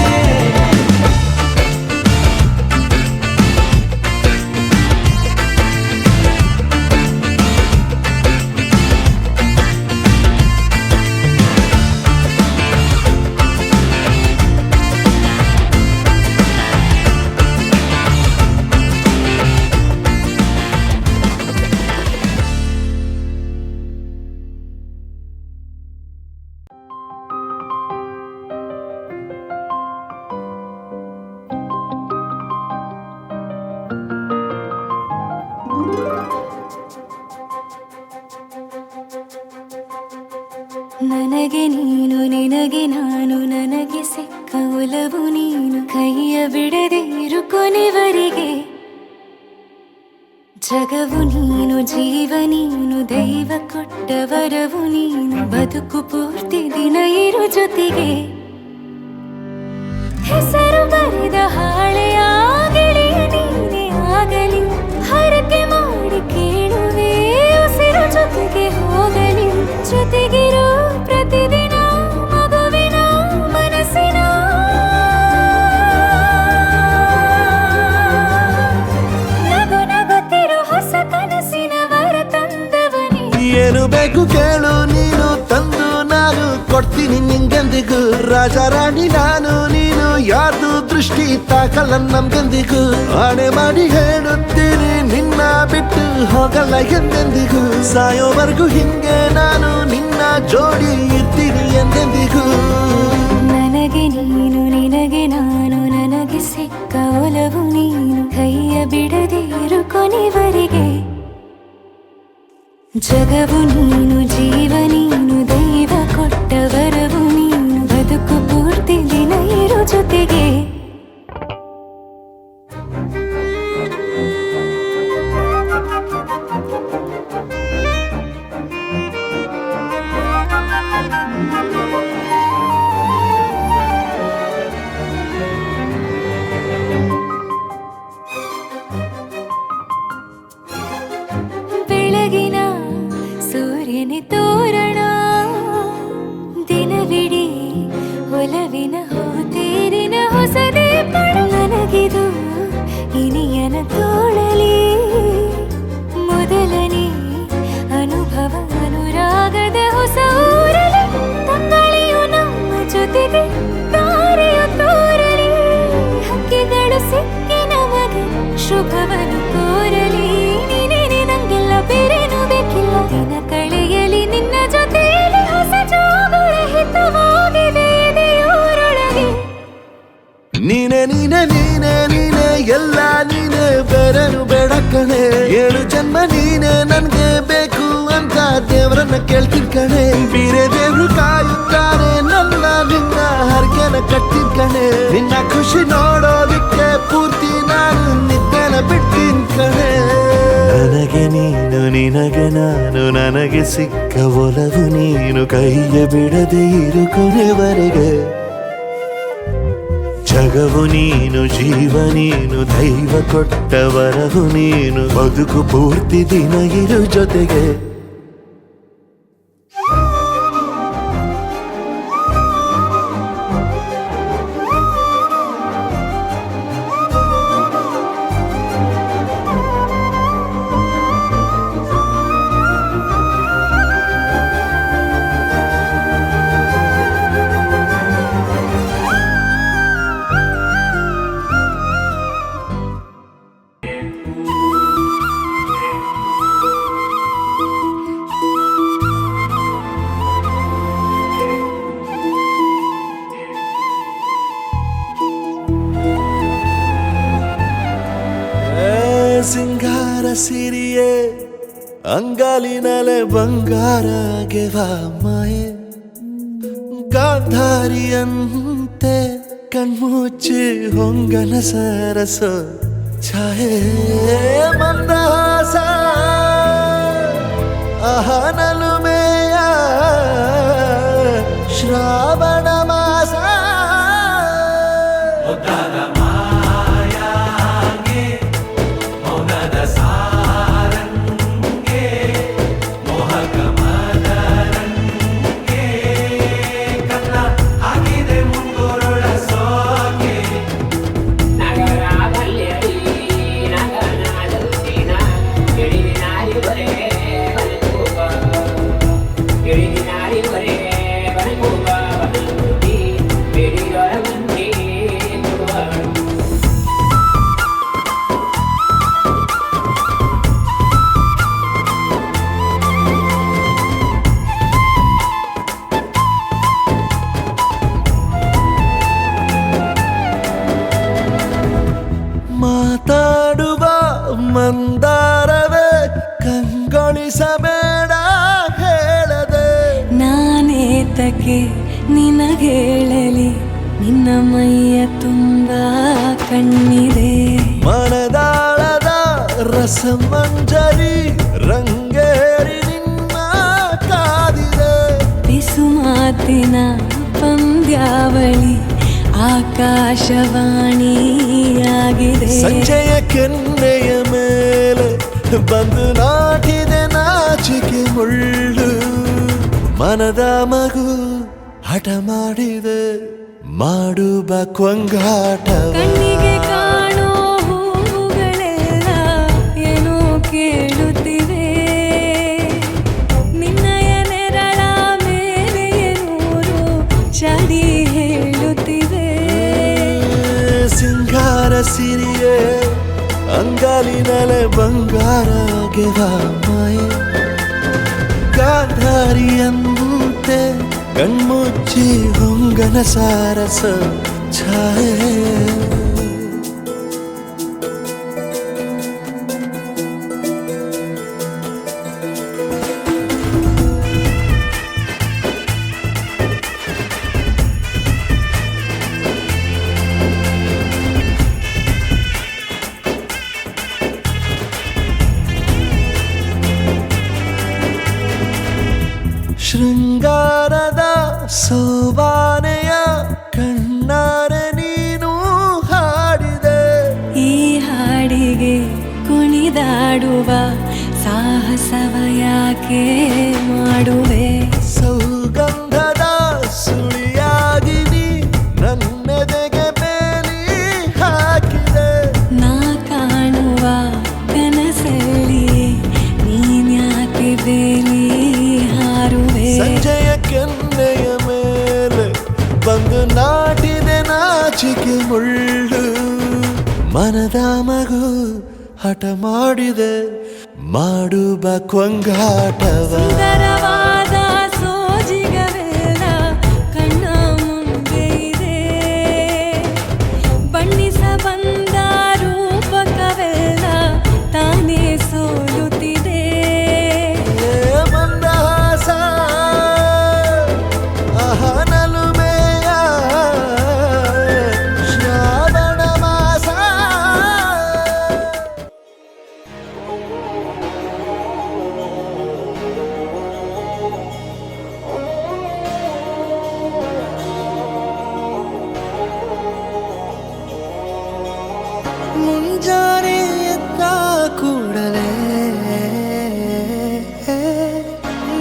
ನನಗೆ ನೀನು ನಿನಗೆ ನಾನು ನನಗೆ ಸಿಕ್ಕ ಒಲವು ನೀನು ಕೈಯ ಬಿಡದೆ ಇರು ಕೊನೆವರೆಗೆ ಜಗವು ನೀನು ಜೀವ ನೀನು ದೈವ ಕೊಟ್ಟ ವರವು ನೀನು ಬದುಕು ಪೂರ್ತಿ ದಿನ ಇರು ಜೊತೆಗೆ ಹೆಸರು ಬರೆದ ಹಾಳೆಯ ಗೆಳೆಯ ನೀನೇ ಆಗಲಿ ಹರಕೆ ಮಾಡಿ ಕೇಳುವೆ ಉಸಿರು ಜೊತೆಗೆ ಹೋಗಲಿ ಜೊತೆಗಿರೋ ಪ್ರತಿದಿನ ಮಗುವಿನ ಮನಸ್ಸಿನ ನಗು ನಗುತ್ತಿರೋ ಹೊಸ ಕನಸಿನ ವರ ತಂದವನೇ ಏನು ಬೇಕು ಕೇಳು ನೀನು ತಂದು ನಾನು ಕೊಡ್ತೀನಿ ನಿಂಗೆಂದಿಗೂ ರಾಜ ರಾಣಿ ನಾನು ನೀನು ಯಾರ್ದು ದೃಷ್ಟಿ ತಾಕಲ್ಲ ನಮ್ಗೆಂದಿಗೂ ಆಣೆ ಮಾಡಿ ಹೇಳುತ್ತೀನಿ ನಿನ್ನ ಬಿಟ್ಟು ಹೋಗಲ್ಲ ಎಂದೆಂದಿಗೂ ಸಾಯೋವರೆಗೂ ಹಿಂಗೆ ನಾನು ನಿನ್ನ ಜೋಡಿ ಇರ್ತೀನಿ ಎಂದೆಂದಿಗೂ ನನಗೆ ನೀನು ನಿನಗೆ ನಾನು ನನಗೆ ಸಿಕ್ಕ ಒಲವು ನೀನು ಕೈಯ ಬಿಡದೆ ಇರು ಕೊನೆವರೆಗೆ ಜಗವು ನೀನು ಜೀವ ನೀನು ದೈವ ಕೊಟ್ಟ ವರವು ನೀನು ಬದುಕು ಪೂರ್ತಿ ದಿನ ಇರು ಜೊತೆಗೆ ಬೆಳಗಿನ ಸೂರ್ಯನ ತೋರಣ ದಿನವಿಡೀ ಒಲವಿನ ಹೋತೇರಿನ ಹೊಸದೇ ಪಡ ನನಗಿದು ಇನಿಯನ ತೋಳಲಿ ಮೊದಲನೇ ಅನುಭವ ಅನುರಾಗದ ಹೊಸ ಊರಲಿ ತಂಗಳಿಯು ನಮ್ಮ ಜೊತೆಗೆ ತಾರೆಯು ತೋರಲಿ ಹಕ್ಕಿಗಳು ಸಿಕ್ಕಿ ನಮಗೆ ಶುಭವನ್ನು ಕೋರಲಿ ನೀನೇ ನಂಗೆಲ್ಲ ಬೇರೇನು ಬೇಕಿಲ್ಲ ದಿನ ಕಳೆಯಲಿ ನಿನ್ನ ಜೊತೆಯಲ್ಲಿ ಹೊಸ ಜೋಗುಳ ಹಿತವಾಗಿದೆ ದೇವರೊಳಗೆ ನೀನೆ ನೀನೆ ನೀನೆ ನೀನೆ ಎಲ್ಲ ನೀನೆ ಬೇರೆನು ಬೇಡ ಕಣೆ ಏಳು ಜನ್ಮ ನೀನೆ ನನ್ಗೆ ಬೇಕು ಅಂತ ದೇವರನ್ನ ಕೇಳ್ತೀನಿ ಕಣೆ ಬೇರೆ ದೇವ್ರು ಕಾಯುತ್ತಾರೆ ನನ್ನ ನಿನ್ನ ಹರ್ಗೆನ ಕಟ್ಟಿನ ಕಣೆ ನಿನ್ನ ಖುಷಿ ನೋಡೋದಿಕ್ಕೆ ಪೂರ್ತಿ ನಾನು ನಿದ್ದೆನ ಬಿಟ್ಟಿನ ಕಣೆ ನನಗೆ ನೀನು ನಿನಗೆ ನಾನು ನನಗೆ ಸಿಕ್ಕ ಒಲವು ನೀನು ಕೈಯ ಬಿಡದೆ ಇರು ಕೊನೆವರೆಗೆ ಜಗವು ನೀನು ಜೀವ ನೀನು ದೈವ ಕೊಟ್ಟ ವರವು ನೀನು ಬದುಕು ಪೂರ್ತಿ ದಿನ ಇರು ಜೊತೆಗೆ. ಸಿಂಗಾರ ಸಿರಿಯೇ ಅಂಗಾಲಿನಲೆ ಬಂಗಾರ ಗೆವಾ ಮಾಯೆ ಗಾಂಧಾರಿಯಂತೆ ಕಣ್ಮುಚ್ಚಿ ಹೊಂಗನ ಸರಸ ಛಾಯೆ ಮಂದಹಾಸ ಅಹನಲುಮೆಯ ಶ್ರಾವಣ ಮಾಸ ಮಾತಾಡುವ ಮಂದಾರವೇ ಕಂಗೊಳಿಸಬೇಡ ಹೇಳದೆ ನಾನೇತಕ್ಕೆ ನಿನಗೇಳಲಿ ನಿನ್ನ ಮೈಯ ತುಂಬ ಕಣ್ಣಿದೆ ಮನದಾಳದ ರಸಮಂಜರಿ ರಂಗೇರಿ ನಿನ್ನ ಕಾದಿದೆ ಬಿಸು ಮಾತಿನ ಪಂದ್ಯಾವಳಿ ಆಕಾಶವಾಣಿಯಾಗಿದೆ ಸಂಜೆಯ ಕೆನ್ನೆಯ ಮೇಲೆ ಬಂದು ನಾಟಿದೆ ನಾಚಿಕೆ ಮುಳ್ಳು ಮನದ ಮಗು ಹಠ ಮಾಡಿದೆ ಮಾಡುವ ಕೊಂಗಾಟವ ಕಣ್ಣಿಗೆ ಕಾಣೋ ಹೂವುಗಳೆಲ್ಲ ಏನೋ ಕೇಳುತ್ತಿವೆ ನಿನ್ನಯ ನೆರಳ ಮೇಲೆ ನೂರು ಚಡಿ ಹೇಳುತ್ತಿವೆ ಸಿಂಗಾರ ಸಿರಿಯೇ ಅಂಗಾಲಿನಲೆ ಬಂಗಾರ ಗೆವಾ ಮಾಯೆ ಗಾಂಧಾರಿಯಂತೆ ಕಣ್ಮುಚ್ಚಿ ಹೊಂಗನ ಸಾರಸ ಛಾಯೆ ಶೃಂಗಾರದ ಸೋಬಾನೆಯ ಕಣ್ಣಾರೆ ನೀನು ಹಾಡಿದೆ ಈ ಹಾಡಿಗೆ ಕುಣಿದಾಡುವ ಸಾಹಸವ ಯಾಕೆ ಮಾಡುವೆ ಸೌಗಂಧದ ಸುಳಿಯಾಗಿ ನೀ ನನ್ನೆದೆಗೆ ಬೇಲಿ ಹಾಕಿದೆ ನಾ ಕಾಣುವ ಕನಸಲ್ಲಿ ನೀನ್ಯಾಕೆ ಬೇಲಿ ಹಾರುವೆ ಸಂಜೆಯ ಕೆನ್ನೆಯ ಮೇಲೆ ಬಂದು ನಾಟಿದೆ ನಾಚಿಕೆ ಮುಳ್ಳು ಮನದ ಮಗು ಹಠ ಮಾಡಿದೆ ಮಾಡುವ ಕೊಂಗಾಟವ ಸುಂದರವಾದ ಸೋಜಿಗವೆಲ್ಲ ಕಣ್ಣ ಮುಂದೆ ಇದೆ ಬಣ್ಣಿಸ ಬಂದ ರೂಪಕವೆಲ್ಲ ತಾನೇ ಸೋಲುತ್ತಿದೆ ಮಂದಹಾಸ ಅಹನಲುಮೆಯ ಶ್ರಾವಣ ಮಾಸ ಮುಂಜಾನೆ ಎದ್ದ ಕೂಡಲೇ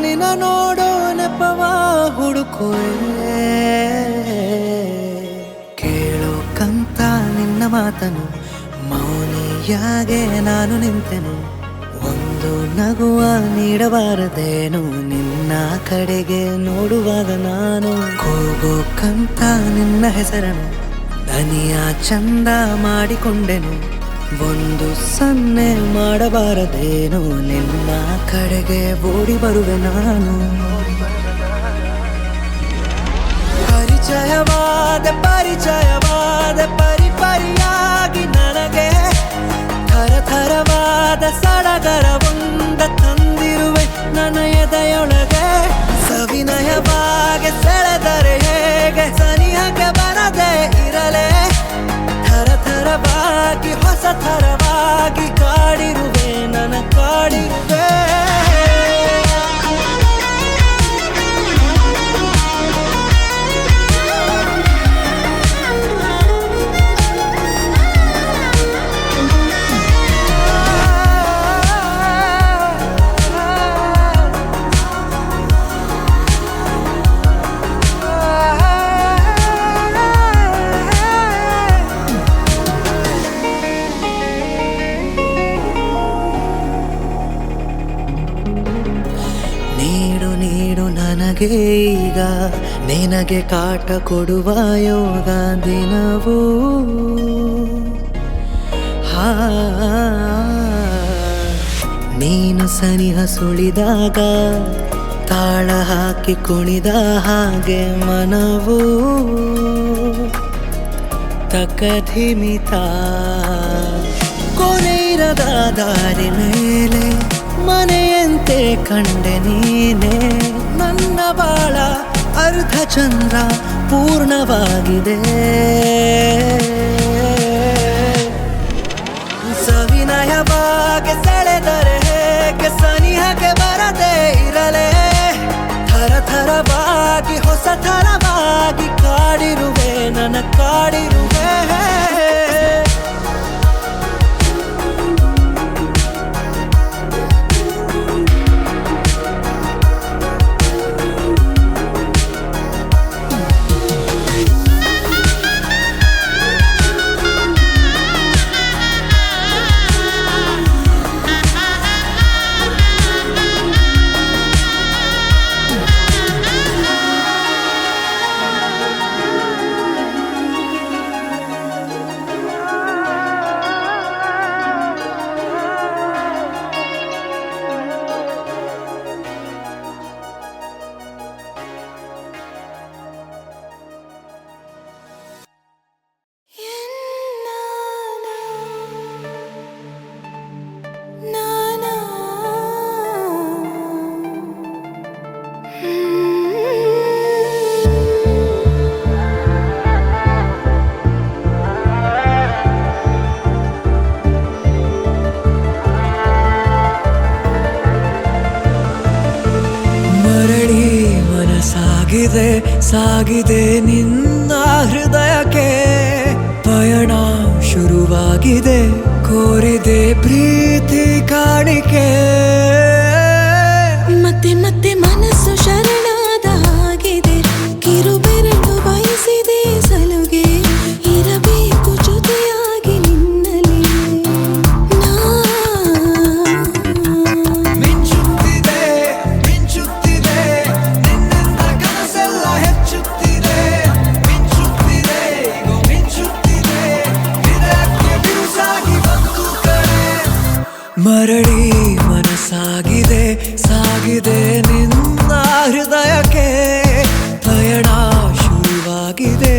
ನಿನ್ನ ನೋಡೋ ನೆಪವ ಹುಡುಕುವೆ ಕೇಳೋಕಂತ ನಿನ್ನ ಮಾತನು ಮೌನಿಯಾಗೆ ನಾನು ನಿಂತೆನು ಒಂದು ನಗುವ ನೀಡಬಾರದೇನು ನಿನ್ನ ಕಡೆಗೆ ನೋಡುವಾಗ ನಾನು ಕೂಗೋಕಂತ ನಿನ್ನ ಹೆಸರನು ದನಿಯ ಚಂದ ಮಾಡಿಕೊಂಡೆನು ಒಂದು ಸನ್ನೆ ಮಾಡಬಾರದೇನು ನಿನ್ನ ಕಡೆಗೆ ಓಡಿ ಬರುವೆ ನಾನು ಪರಿಚಯವಾದ ಪರಿಪರಿಯಾಗಿ ನನಗೆ ಥರಥರವಾದ ಸಡಗರವೊಂದ ತಂದಿರುವೆ ನನ್ನ ಎದೆಯೊಳಗೆ ಸವಿನಯವಾಗಿ ಸೆಳೆದರೆ ಹೇಗೆ ಸನಿಹಕ್ಕೆ ಬರದೆ ಇರಲೇ ಥರಥರವಾಗಿ ಹೊಸ ಥರವಾಗಿ ಕಾಡಿರುವೆ ನನ್ನ ಕಾಡಿರುವೆ ನೀಡು ನನಗೆ ಈಗ ನಿನಗೆ ಕಾಟ ಕೊಡುವ ಯೋಗ ದಿನವೂ ನೀನು ಸನಿಹ ಸುಳಿದಾಗ ತಾಳ ಹಾಕಿ ಕುಣಿದ ಹಾಗೆ ಮನವೂ ತಕಧಿಮಿತ ಕೊನೆಯಿರದ ದಾರಿ ಮೇಲೆ ಮನೆಯಂತೆ ಕಂಡೆ ನೀನೆ ನನ್ನ ಬಾಳ ಅರ್ಧ ಚಂದ್ರ ಪೂರ್ಣವಾಗಿದೆ ಸವಿನಯವಾಗಿ ಸೆಳೆದರೆ ಹೇಗೆ ಸನಿಹಕ್ಕೆ ಬರದೆ ಇರಲೇ ಥರಥರವಾಗಿ ಹೊಸ ಥರವಾಗಿ ಕಾಡಿರುವೆ ನನ್ನ ಕಾಡಿರುವೆ ಸಾಗಿದೆ ನಿನ್ನ ಹೃದಯಕ್ಕೆ ಪಯಣ ಶುರುವಾಗಿದೆ ಕೋರಿದೆ ಪ್ರೀತಿ ಕಾಣಿಕೆ ಮತ್ತೆ ಮತ್ತೆ ಮನಸ್ಸು ಶರಣಾದ ಹಾಗಿದೆ ಕಿರುಬೆರಳು ಬಯಸಿದೆ ಸಲುಗೆ ಇರಬೇಕು ಜೊತೆಯಾಗಿ ನಿನ್ನಲ್ಲಿ ಮಿಂಚುತ್ತಿದೆ ನಿನ್ನಿಂದ ಕನಸೆಲ್ಲ ಹೆಚ್ಚುತ್ತಿದೆ ಮಿಂಚುತ್ತಿದೆ ಇದಕ್ಕೆ ಬಿರುಸಾಗಿ ಬಂತು ಕಡೆ ಮರಳಿ ಮನಸ್ಸಾಗಿದೆ ಸಾಗಿದೆ ನಿನ್ನ ಹೃದಯಕ್ಕೆ ಪಯಣ ಶುರುವಾಗಿದೆ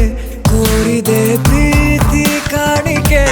ಕೋರಿದೆ ಪ್ರೀತಿ ಕಾಣಿಕೆ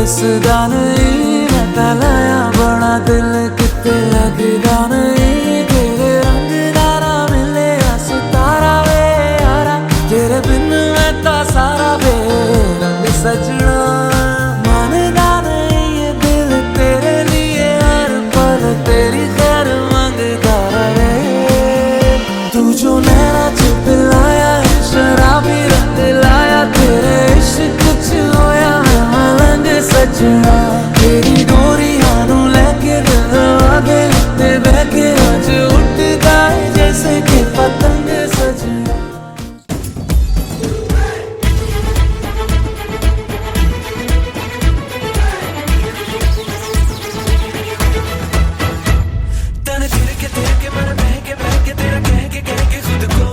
दिसदा नहीं मैं लाया बड़ा दिल किते लगदा नहीं तेरे रंग दारा मिले सितारा वे यारा तेरे बिन मैं ता सारा वे रंग सजना मानदा नहीं ये दिल तेरे लिए हर पल तेरी खैर मांगता रहे तू जो नैना च पिलाया शराबी रंग लाया तेरे इश्क च होया मैं मलंग सजना तेरी डोरियां नू लेके दिल आगे लिखते बहके आज उठदा है जैसे कि पतंग सजना तने तेरे के मन बह के तेरा कह के खुद को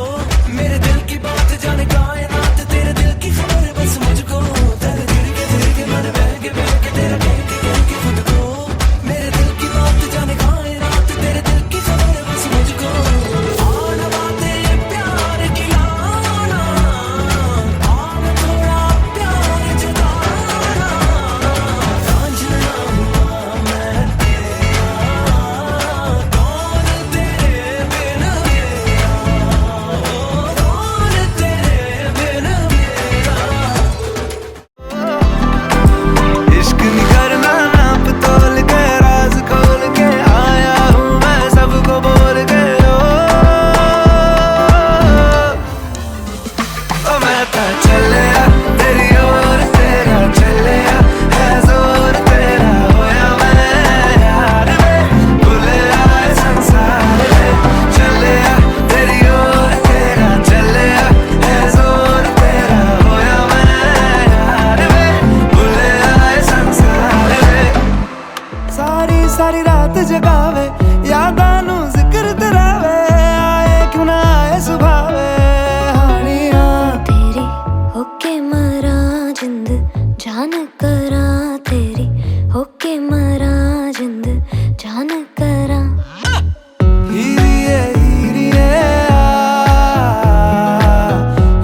मेरे दिल की बात जाने कायनात तेरे दिल की खबर बस मुझको तने तेरे के मन बह के तेरा कह के खुद को मेरे दिल की बात जाने कायनात तेरे दिल की खबर बस मुझको आना बातें प्यार की लाना आना थोड़ा प्यार जताना समझना हुआ मैं कौन तेरे बिन मेरा कौन तेरे बिन मेरा इश्क नहीं करना नाप तोल के राज खोल के आया हूँ मैं सबको बोल के ओ मैं तो चलिया तेरी ओर तेरा चलिया है जोर तेरा होया मैं यार में भूले आए संसार में चलिया तेरी ओर तेरा चलिया है जोर तेरा होया मैं यार में भूले आए संसार में सारी सारी रात जगावे यादां नू जिक्र तेरावे आए क्यों ना आए सुभावे हानियां तेरी होके मरा जिंद जान करा तेरी होके मरा जिंद जान करा हीरिए हीरिए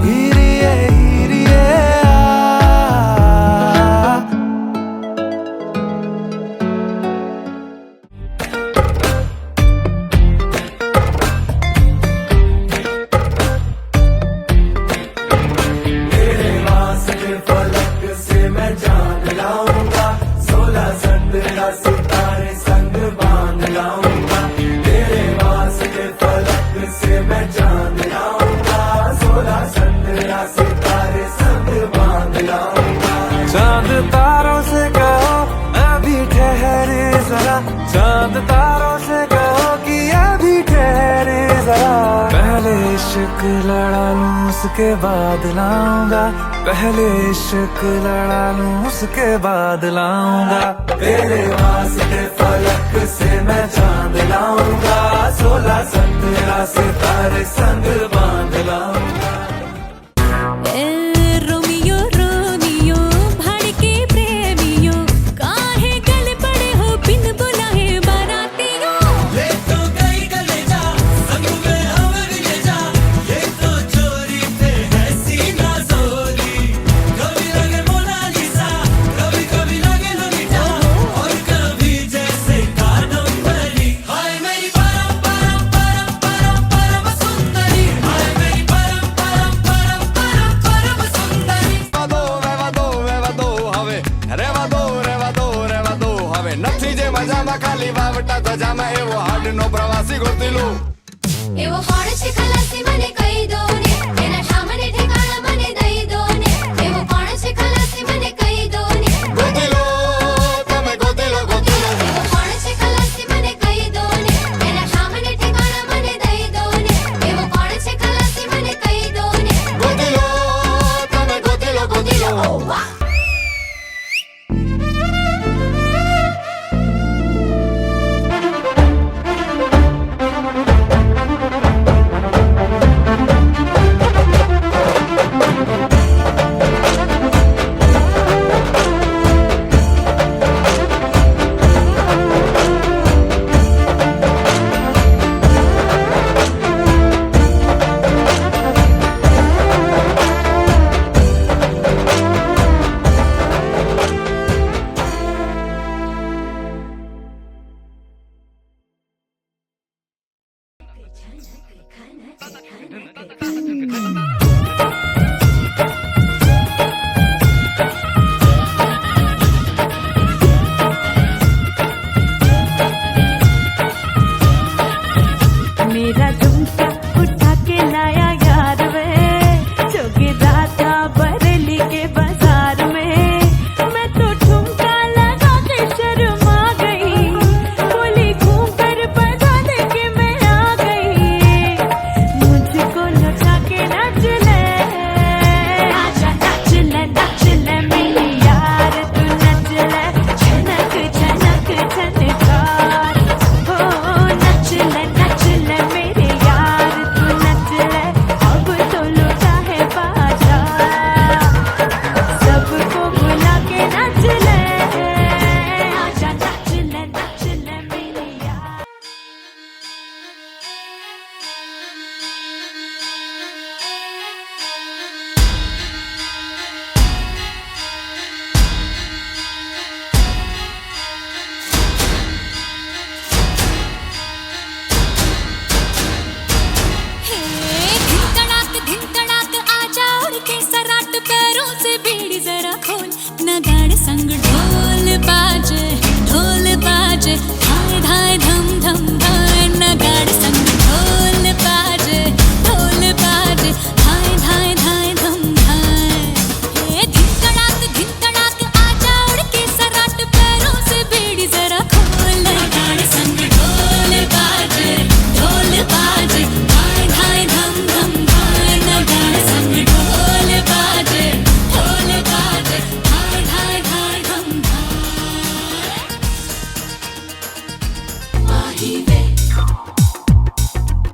हीरिए हीरिए तेरे वास्ते फलक से मैं जान लाऊंगा 16 संदरा सितारे संग बांध लाऊंगा तेरे वास्ते फलक से मैं जान लाऊंगा 16 संदरा सितारे संग बांध लाऊंगा चांद तारों से कहो अभी ठहरे जरा चांद तारों से कहो कि अभी ठहरे जरा पहले इश्क लड़ा लूं उसके बाद लाऊंगा पहले इश्क लड़ा लूं उसके बाद लाऊंगा तेरे वास्ते फलक से मैं चांद लाऊंगा 16 संदरा सितारे संग बांध लाऊंगा रोमियो रोमियो भड़के प्रेमियो काहे गल पड़े हो बिन बुलाए बारातियों ले तो गई कलेजा संग में हमें भी ले जा ये तो चोरी पे है सीना जोरी कभी लगे मोनालिसा कभी कभी लगे लोलिता और कभी जैसे कादम्बरी हाय मेरी परम परम परम परम परम सुंदरी हाय मेरी परम परम परम परम परम सुंदरी રેવા દો હવે નથી જે મજામાં ખાલી વાવટા ધજામાં એવો હાડનો પ્રવાસી ગોતી લો એવો કોણ છે ખલાસી મને કહી દો ને એના સામને ઠેકાણા મને દઈ દો ને એવો કોણ છે ખલાસી મને કહી દો ને ગોતી લો તમે ગોતી લો એવો કોણ છે ખલાસી મને કહી દો ને એના સામને ઠેકાણા મને દઈ દો ને એવો કોણ છે ખલાસી મને કહી દો ને ગોતી લો તમે ગોતી લો ઓ વાહ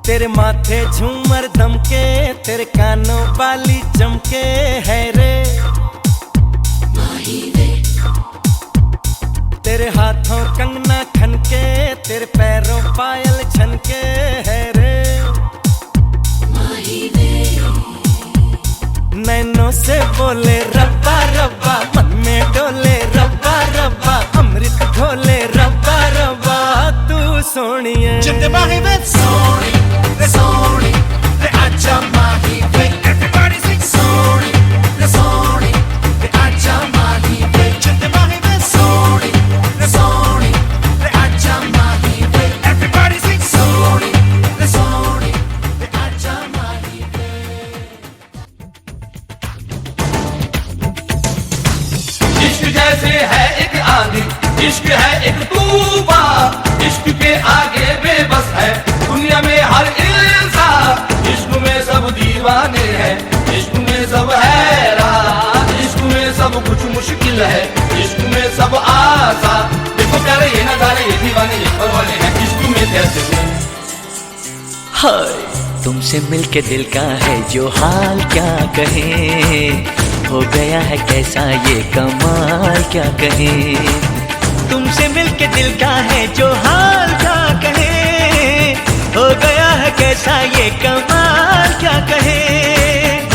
तेरे माथे झूमर दमके, तेरे कानों वाली चमके है रे। तेरे हाथों कंगना खनके, तेरे पैरों पायल छनके है रे। नैनों से बोले रब्बा रब्बा, मन में डोले रब्बा रब्बा, अमृत घोले रब्बा रब्बा, तू सोनिए। जिंदे बागी वे सोनी रे आजा माही वे। Everybody sing सोनी रे आजा माही वे। जिंदे बागी वे सोनी रे आजा माही वे। Everybody sing सोनी रे आजा माही वे। इश्क जैसे है एक आंधी, इश्क है एक तूफान, इश्क के आगे बेबस है दुनिया में हर इंसान। इश्क में सब दीवाने हैं, इश्क में सब हैरान, इश्क में सब कुछ मुश्किल है, इश्क में सब आसान। देखो प्यारे ये नजारे, ये दीवाने ये परवाने हैं, इश्क में कैसे। हाय तुमसे मिलके दिल का है जो हाल क्या कहें, हो गया है कैसा ये कमाल क्या कहें। तुमसे मिलके दिल का है जो हाल क्या कहें, हो गया है कैसा ये कमाल क्या कहें।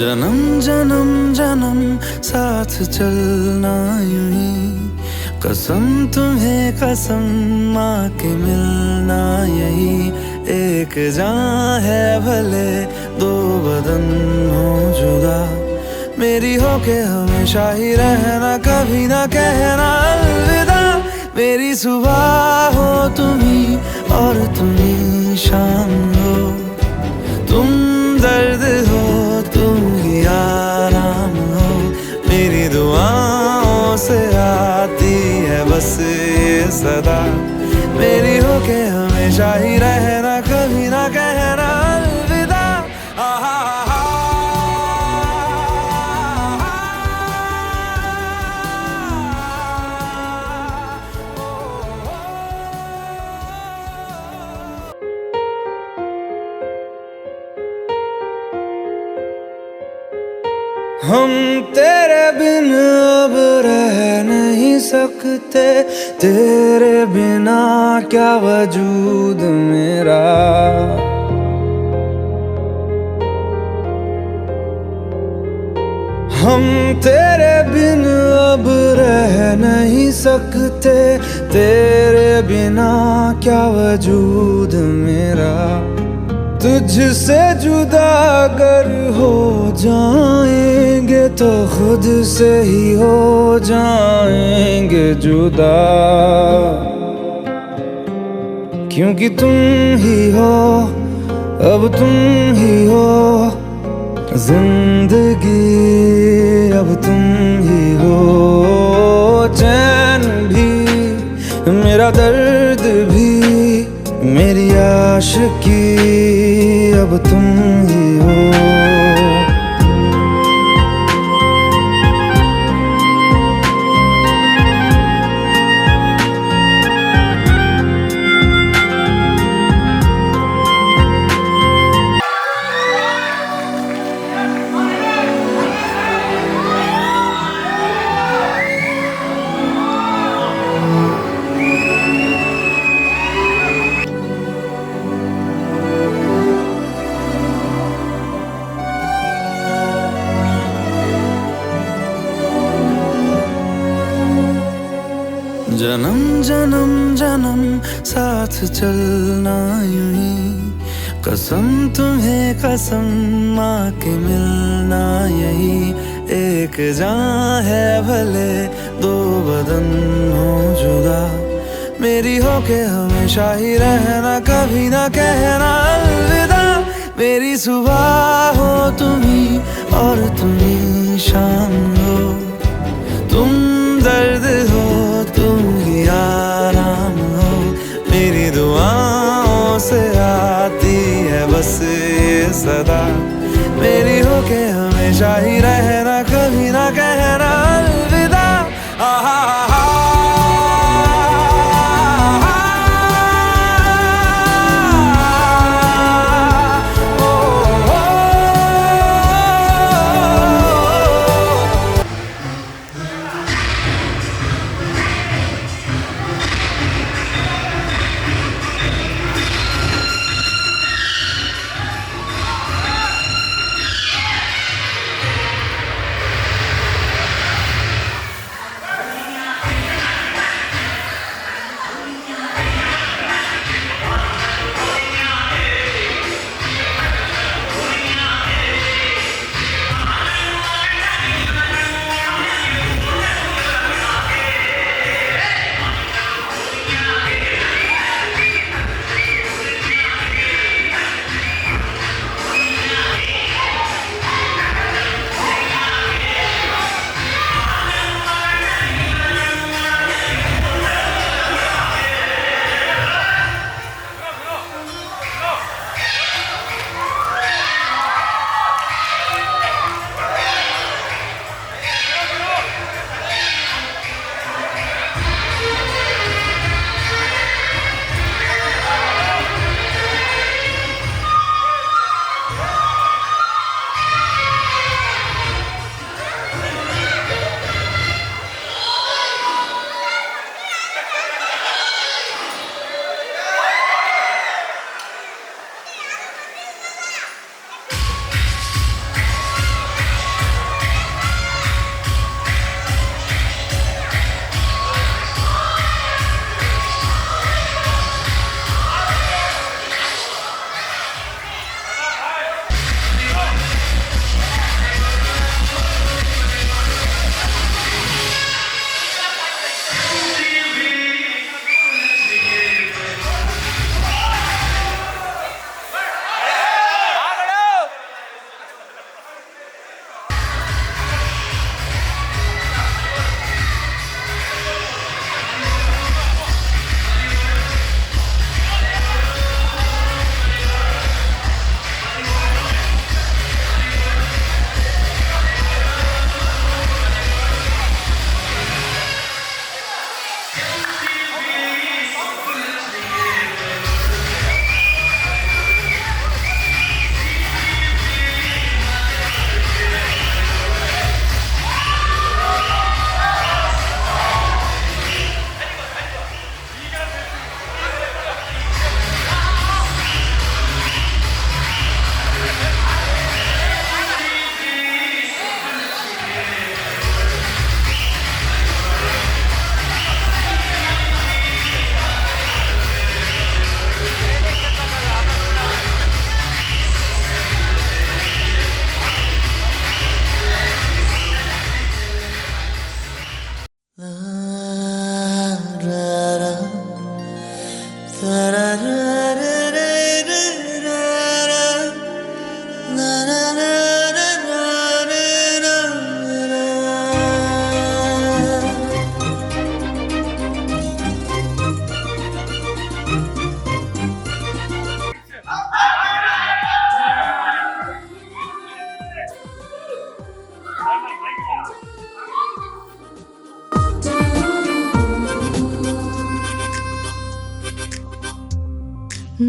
जन्म जन्म जन्म साथ चलना यूं ही, कसम तुम्हें कसम माँ के मिलना यही। एक जान है भले दो बदन हो जुदा, मेरी हो के हमेशा ही रहना, कभी ना कहना अलविदा। मेरी सुबह हो तुम्ही और तुम्ही शाम हो, तुम दर्द हो तुम ही आराम हो। मेरी दुआओं से आती है बस ये सदा, मेरी हो के हमेशा ही रहना, कभी ना कहना अलविदा। हम तेरे बिन अब रह नहीं सकते, तेरे बिना क्या वजूद मेरा। हम तेरे बिन अब रह नहीं सकते, तेरे बिना क्या वजूद मेरा। तुझसे जुदा अगर हो जाएंगे तो खुद से ही हो जाएंगे जुदा, क्योंकि तुम ही हो अब तुम ही हो जिंदगी, अब तुम ही हो। चैन भी मेरा दर्द भी मेरी आशिकी, अब तुम ही हो। जन्म जन्म जन्म साथ चलना यूं ही, कसम तुम्हें कसम माँ के मिलना यही। एक जान है भले दो बदन हो जुदा, मेरी हो के हमेशा ही रहना, कभी ना कहना अलविदा। मेरी सुबह हो तुम्ही और तुम्ही शाम हो, बस ये सदा मेरी होके हमेशा ही रहना, कभी ना कहना अलविदा। आहा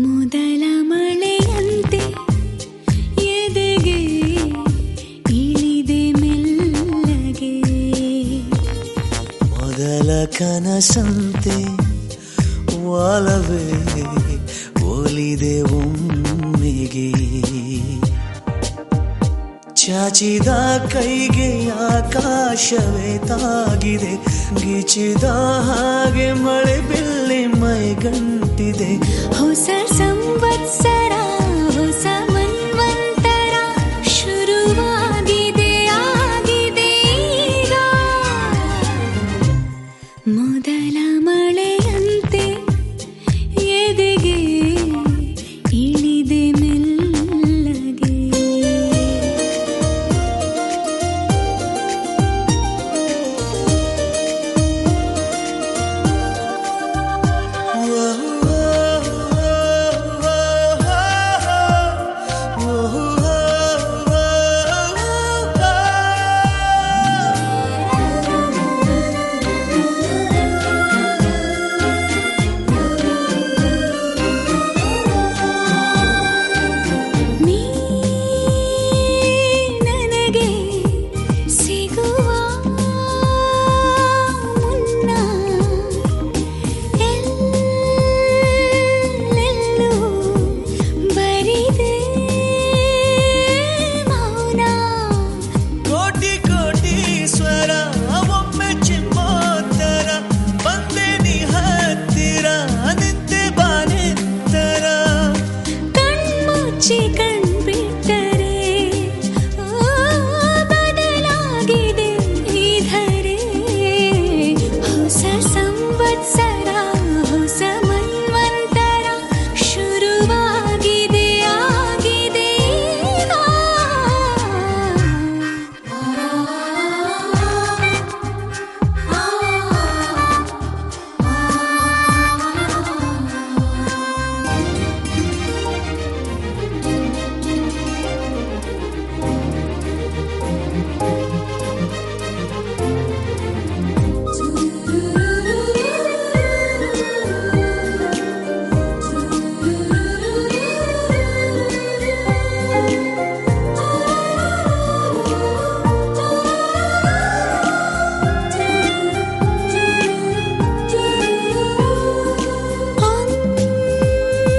ಮೊದಲ ಮಳೆಯಂತೆ ಎದೆಗೆ ಇಳಿದೆ ಮೆಲ್ಲಗೆ, ಮೊದಲ ಕನಸಂತೆ ಒಲವೇ ಒಲಿದೆ ಒಮ್ಮೆಗೆ, ಚಾಚಿದ ಕೈಗೆ ಆಕಾಶವೇ ತಾಗಿದೆ, ಗಿಚಿದ ಹಾಗೆ ಮಳೆ ಬಿಲ್ಲಿ ಮೈಗಂಟಿದೆ. ಹೊಸ ಸಂವತ್ಸರ ಹೊಸ ಮನ್ವಂತರ ಶುರುವಾಗಿದೆ ಆಗಿದೆ ಈಗ. ಮೊದಲ ಮಳೆಯಂತೆ ಎದೆಗೆ ಇಳಿದೆ ಮೆಲ್ಲಗೆ. ಮುಚ್ಚಿ ಕಣ್ಬಿಟ್ಟರೆ ಬದಲಾಗಿದೆ ಈ ಧರೆ. ಹೊಸ ಸಂವತ್ಸರ ಹೊಸ ಮನ್ವಂತರ ಶುರುವಾಗಿದೆ ಆಗಿದೆ ಈಗ.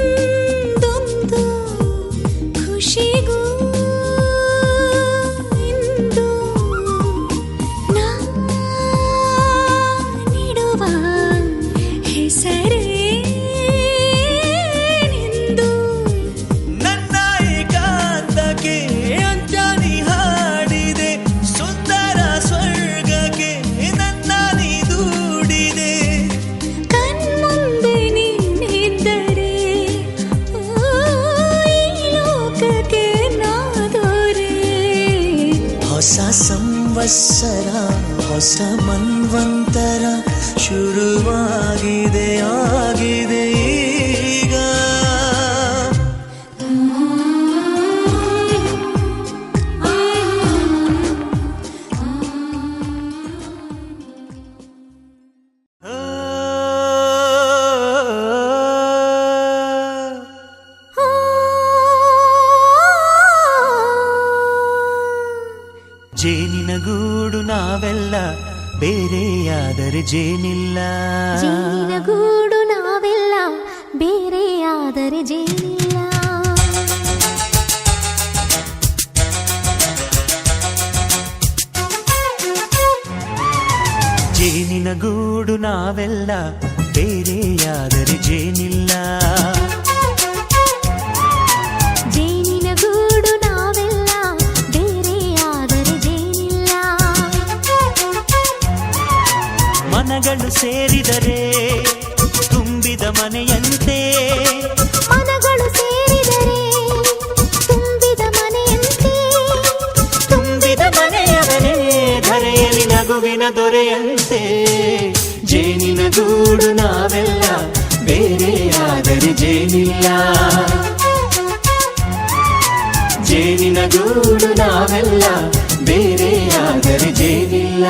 ಒಂದೊಂದು ಖುಷಿಗೂ ಇಂದು ನಾನಿಡುವ ಹೆಸರೇ ನಿಂದು. ನನ್ನ ಏಕಾಂತಕ್ಕೆ ಅಂಜನಿ ಹಾಡಿದೆ, ಸುಂದರ ಸ್ವರ್ಗಕ್ಕೆ ನನ್ನ ನೀ ದೂಡಿದೆ. ಕಣ್ಮುಂದೆ ನೀನಿದ್ದರೆ ಈ ಲೋಕಕ್ಕೆ ನಾದೋರೆ. ಹೊಸ ಸಂವತ್ಸರ ಹೊಸ ಮನ್ವಂತರ ಶುರುವಾಗಿದೆ ಆಗಿದೆ ಈಗ. ಜೇನಿನ ಗೂಡು ನಾವೆಲ್ಲ ಬೇರೆಯಾದರೆ ಜೇನಿಲ್ಲ. ಜೇನಿನ ಗೂಡು ನಾವೆಲ್ಲ ಬೇರೆಯಾದರೆ ಜೇನಿಲ್ಲ. ಜೇನಿನ ಗೂಡು ನಾವೆಲ್ಲ ಬೇರೆಯಾದರೆ ಜೇನಿಲ್ಲ. ಜೇನಿನ ಗೂಡು ನಾವೆಲ್ಲ ಬೇರೆಯಾದರೆ ಜೇನಿಲ್ಲ. ಮನಗಳು ಸೇರಿದರೆ ತುಂಬಿದ ಮನೆಯಂತೆ. ಮನಗಳು ಸೇರಿದರೆ ತುಂಬಿದ ಮನೆಯಂತೆ. ತುಂಬಿದ ಮನೆಯವನೇ ಧರೆಯಲ್ಲಿ ನಗುವಿನ ದೊರೆಯಂತೆ. ಜೇನಿನ ಗೂಡು ನಾವೆಲ್ಲ ಬೇರೆಯಾದರೆ ಜೇನಿಲ್ಲ. ಜೇನಿನ ಗೂಡು ನಾವೆಲ್ಲ ಬೇರೆಯಾದರೆ ಜೇನಿಲ್ಲ.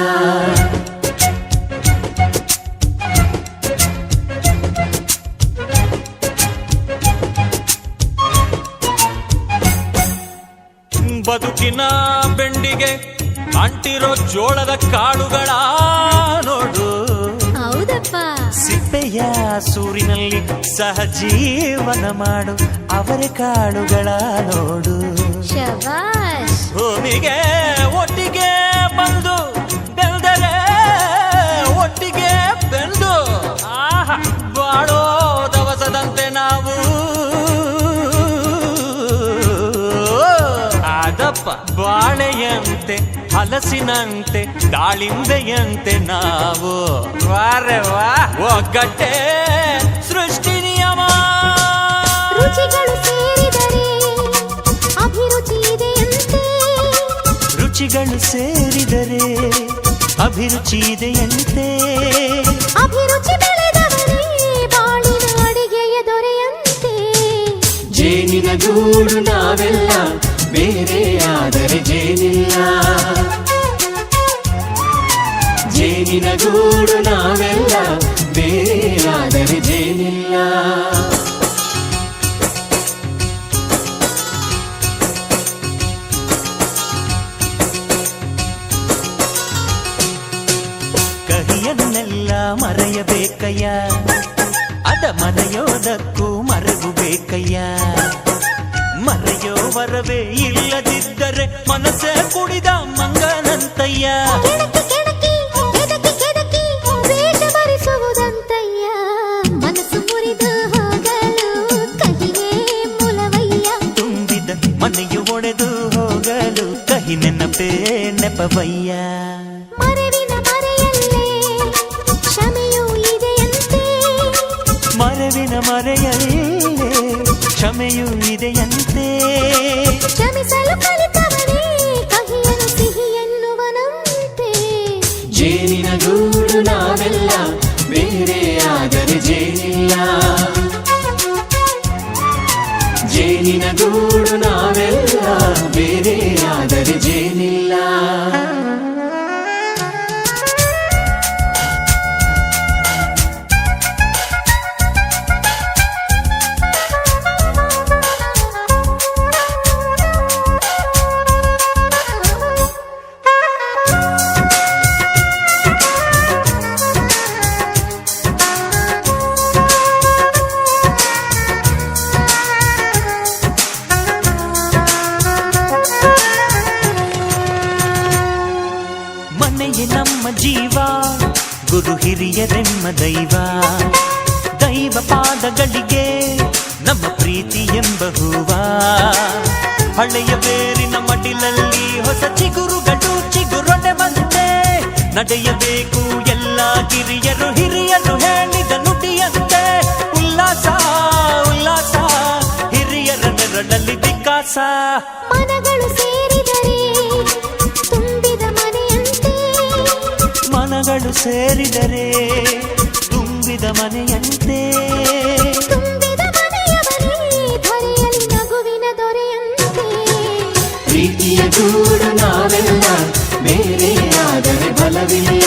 ಬದುಕಿನ ಬೆಂಡಿಗೆ ಅಂಟಿರೋ ಜೋಳದ ಕಾಳುಗಳ ನೋಡು. ಹೌದಪ್ಪ. ಸಿಪ್ಪೆಯ ಸೂರಿನಲ್ಲಿ ಸಹಜೀವನ ಮಾಡು ಅವರೆ ಕಾಳುಗಳ ನೋಡು. ಶಬಾಷ್. ಭೂಮಿಗೆ ಒಟ್ಟಿಗೆ ಬಂದು ಬೆಳೆದರೆ ಒಟ್ಟಿಗೆ ಬೆಂದು ಆಹಾ ಬಾಳೋ ದವಸದಂತೆ ನಾವು. ಅದಪ್ಪ ಬಾಳೆಯಂತೆ ಹಲಸಿನಂತೆ ದಾಳಿಂಬೆಯಂತೆ ನಾವು. ವಾರೆ ವಾ ಒಗ್ಗಟ್ಟೆ ಸೃಷ್ಟಿ ನಿಯಮ. ರುಚಿಗಳು ಸೇರಿದರೆ ಅಭಿರುಚಿ ಇದೆಯಂತೆ. ರುಚಿಗಳು ಸೇರಿದರೆ ಅಭಿರುಚಿ ಇದೆಯಂತೆ. ಅಭಿರುಚಿ ಬೆಳೆದವರೇ ಬಾಳಿನ ಅಡಿಗೆಯ ದೊರೆಯಂತೆ. ಜೇನಿನ ಗೂಡು ನಾವೆಲ್ಲ ಬೇರೆಯಾದರೆ ಜೇನಿಲ್ಲ. ಜೇನಿನ ಗೂಡು ನಾವೆಲ್ಲ ಬೇರೆಯಾದರೆ ಜೇನಿಲ್ಲ. ಕಹಿಯನ್ನೆಲ್ಲ ಮರೆಯಬೇಕಯ್ಯ, ಅದ ಮರೆಯೋದಕ್ಕೂ ಮರೆವು ಬೇಕಯ್ಯ. ಮರೆಯೋ ವರವೇ ಇಲ್ಲದಿದ್ದರೆ ಮನಸ್ಸೇ ಕುಡಿದ ಮಂಗನಂತಯ್ಯ. ಕೆಣಕಿ ಕೆಣಕಿ ಕೆದಕಿ ವೇಷ ಭರಿಸುವುದಂತಯ್ಯ. ಮನಸ್ಸು ಮುರಿದು ಹೋಗಲು ಕಹಿಯೇ ಮೂಲವಯ್ಯ. ತುಂಬ ಮನೆಯು ಒಡೆದು ಹೋಗಲು ಕಹಿ ನೆನಪೇ ನೆಪವಯ್ಯ. ಮರವಿನ ಮರೆಯಲ್ಲೇ ಕ್ಷಮೆಯೂ ಇದೆಯಂತೆ, ಮರವಿನ ಮರೆಯಲ್ಲೇ ಕ್ಷಮೆಯೂ ಇದೆಯಂತೆ. ಕ್ಷಮಿಸಲು ಕಲಿತವನೇ ಕಹಿಯನು ಸಿಹಿ ಎನ್ನುವನಂತೆ. ಜೇನಿನ ಗೂಡು ನಾವೆಲ್ಲ ಬೇರೆ ಆದರೆ ಜೇನಿಲ್ಲ, ಜೇನಿನ ಗೂಡು ನಾವೆಲ್ಲ ಬೇರೆ ಆದರೆ ಜೇನಿಲ್ಲ. ಮನೆಯೇ ನಮ್ಮ ಜೀವ, ಗುರು ಹಿರಿಯರೆಮ್ಮ ದೈವ. ದೈವ ಪಾದಗಳಿಗೆ ನಮ್ಮ ಪ್ರೀತಿ ಎಂಬ ಹೂವ. ಹಳೆಯ ಬೇರಿನ ಮಡಿಲಲ್ಲಿ ಹೊಸ ಚಿಗುರುಗಳು ಚಿಗುರೊಡೆ ಬಂದೆ. ನಡೆಯಬೇಕು ಎಲ್ಲ ಕಿರಿಯರು ಹಿರಿಯರು ಹೇಳಿದ ನುಡಿಯಂತೆ. ಉಲ್ಲಾಸ ಉಲ್ಲಾಸ ಹಿರಿಯರ ನೆರಳಲ್ಲಿ ವಿಕಾಸ. ಮನಗಳು ಸೇರಿದರೆ ತುಂಬಿದ ಮನೆಯಂತೆ, ಮನಗಳು ಸೇರಿದರೆ ತುಂಬಿದ ಮನೆಯಂತೆ. ತುಂಬಿದ ಮನೆಯವನೇ ಧರೆಯಲ್ಲಿ ನಗುವಿನ ದೊರೆಯಂತೆ. ಪ್ರೀತಿಯ ಗೂಡು ನಾವೆಲ್ಲ ಬೇರೆ ಆದರೆ ಬಲವಿಲ್ಲ.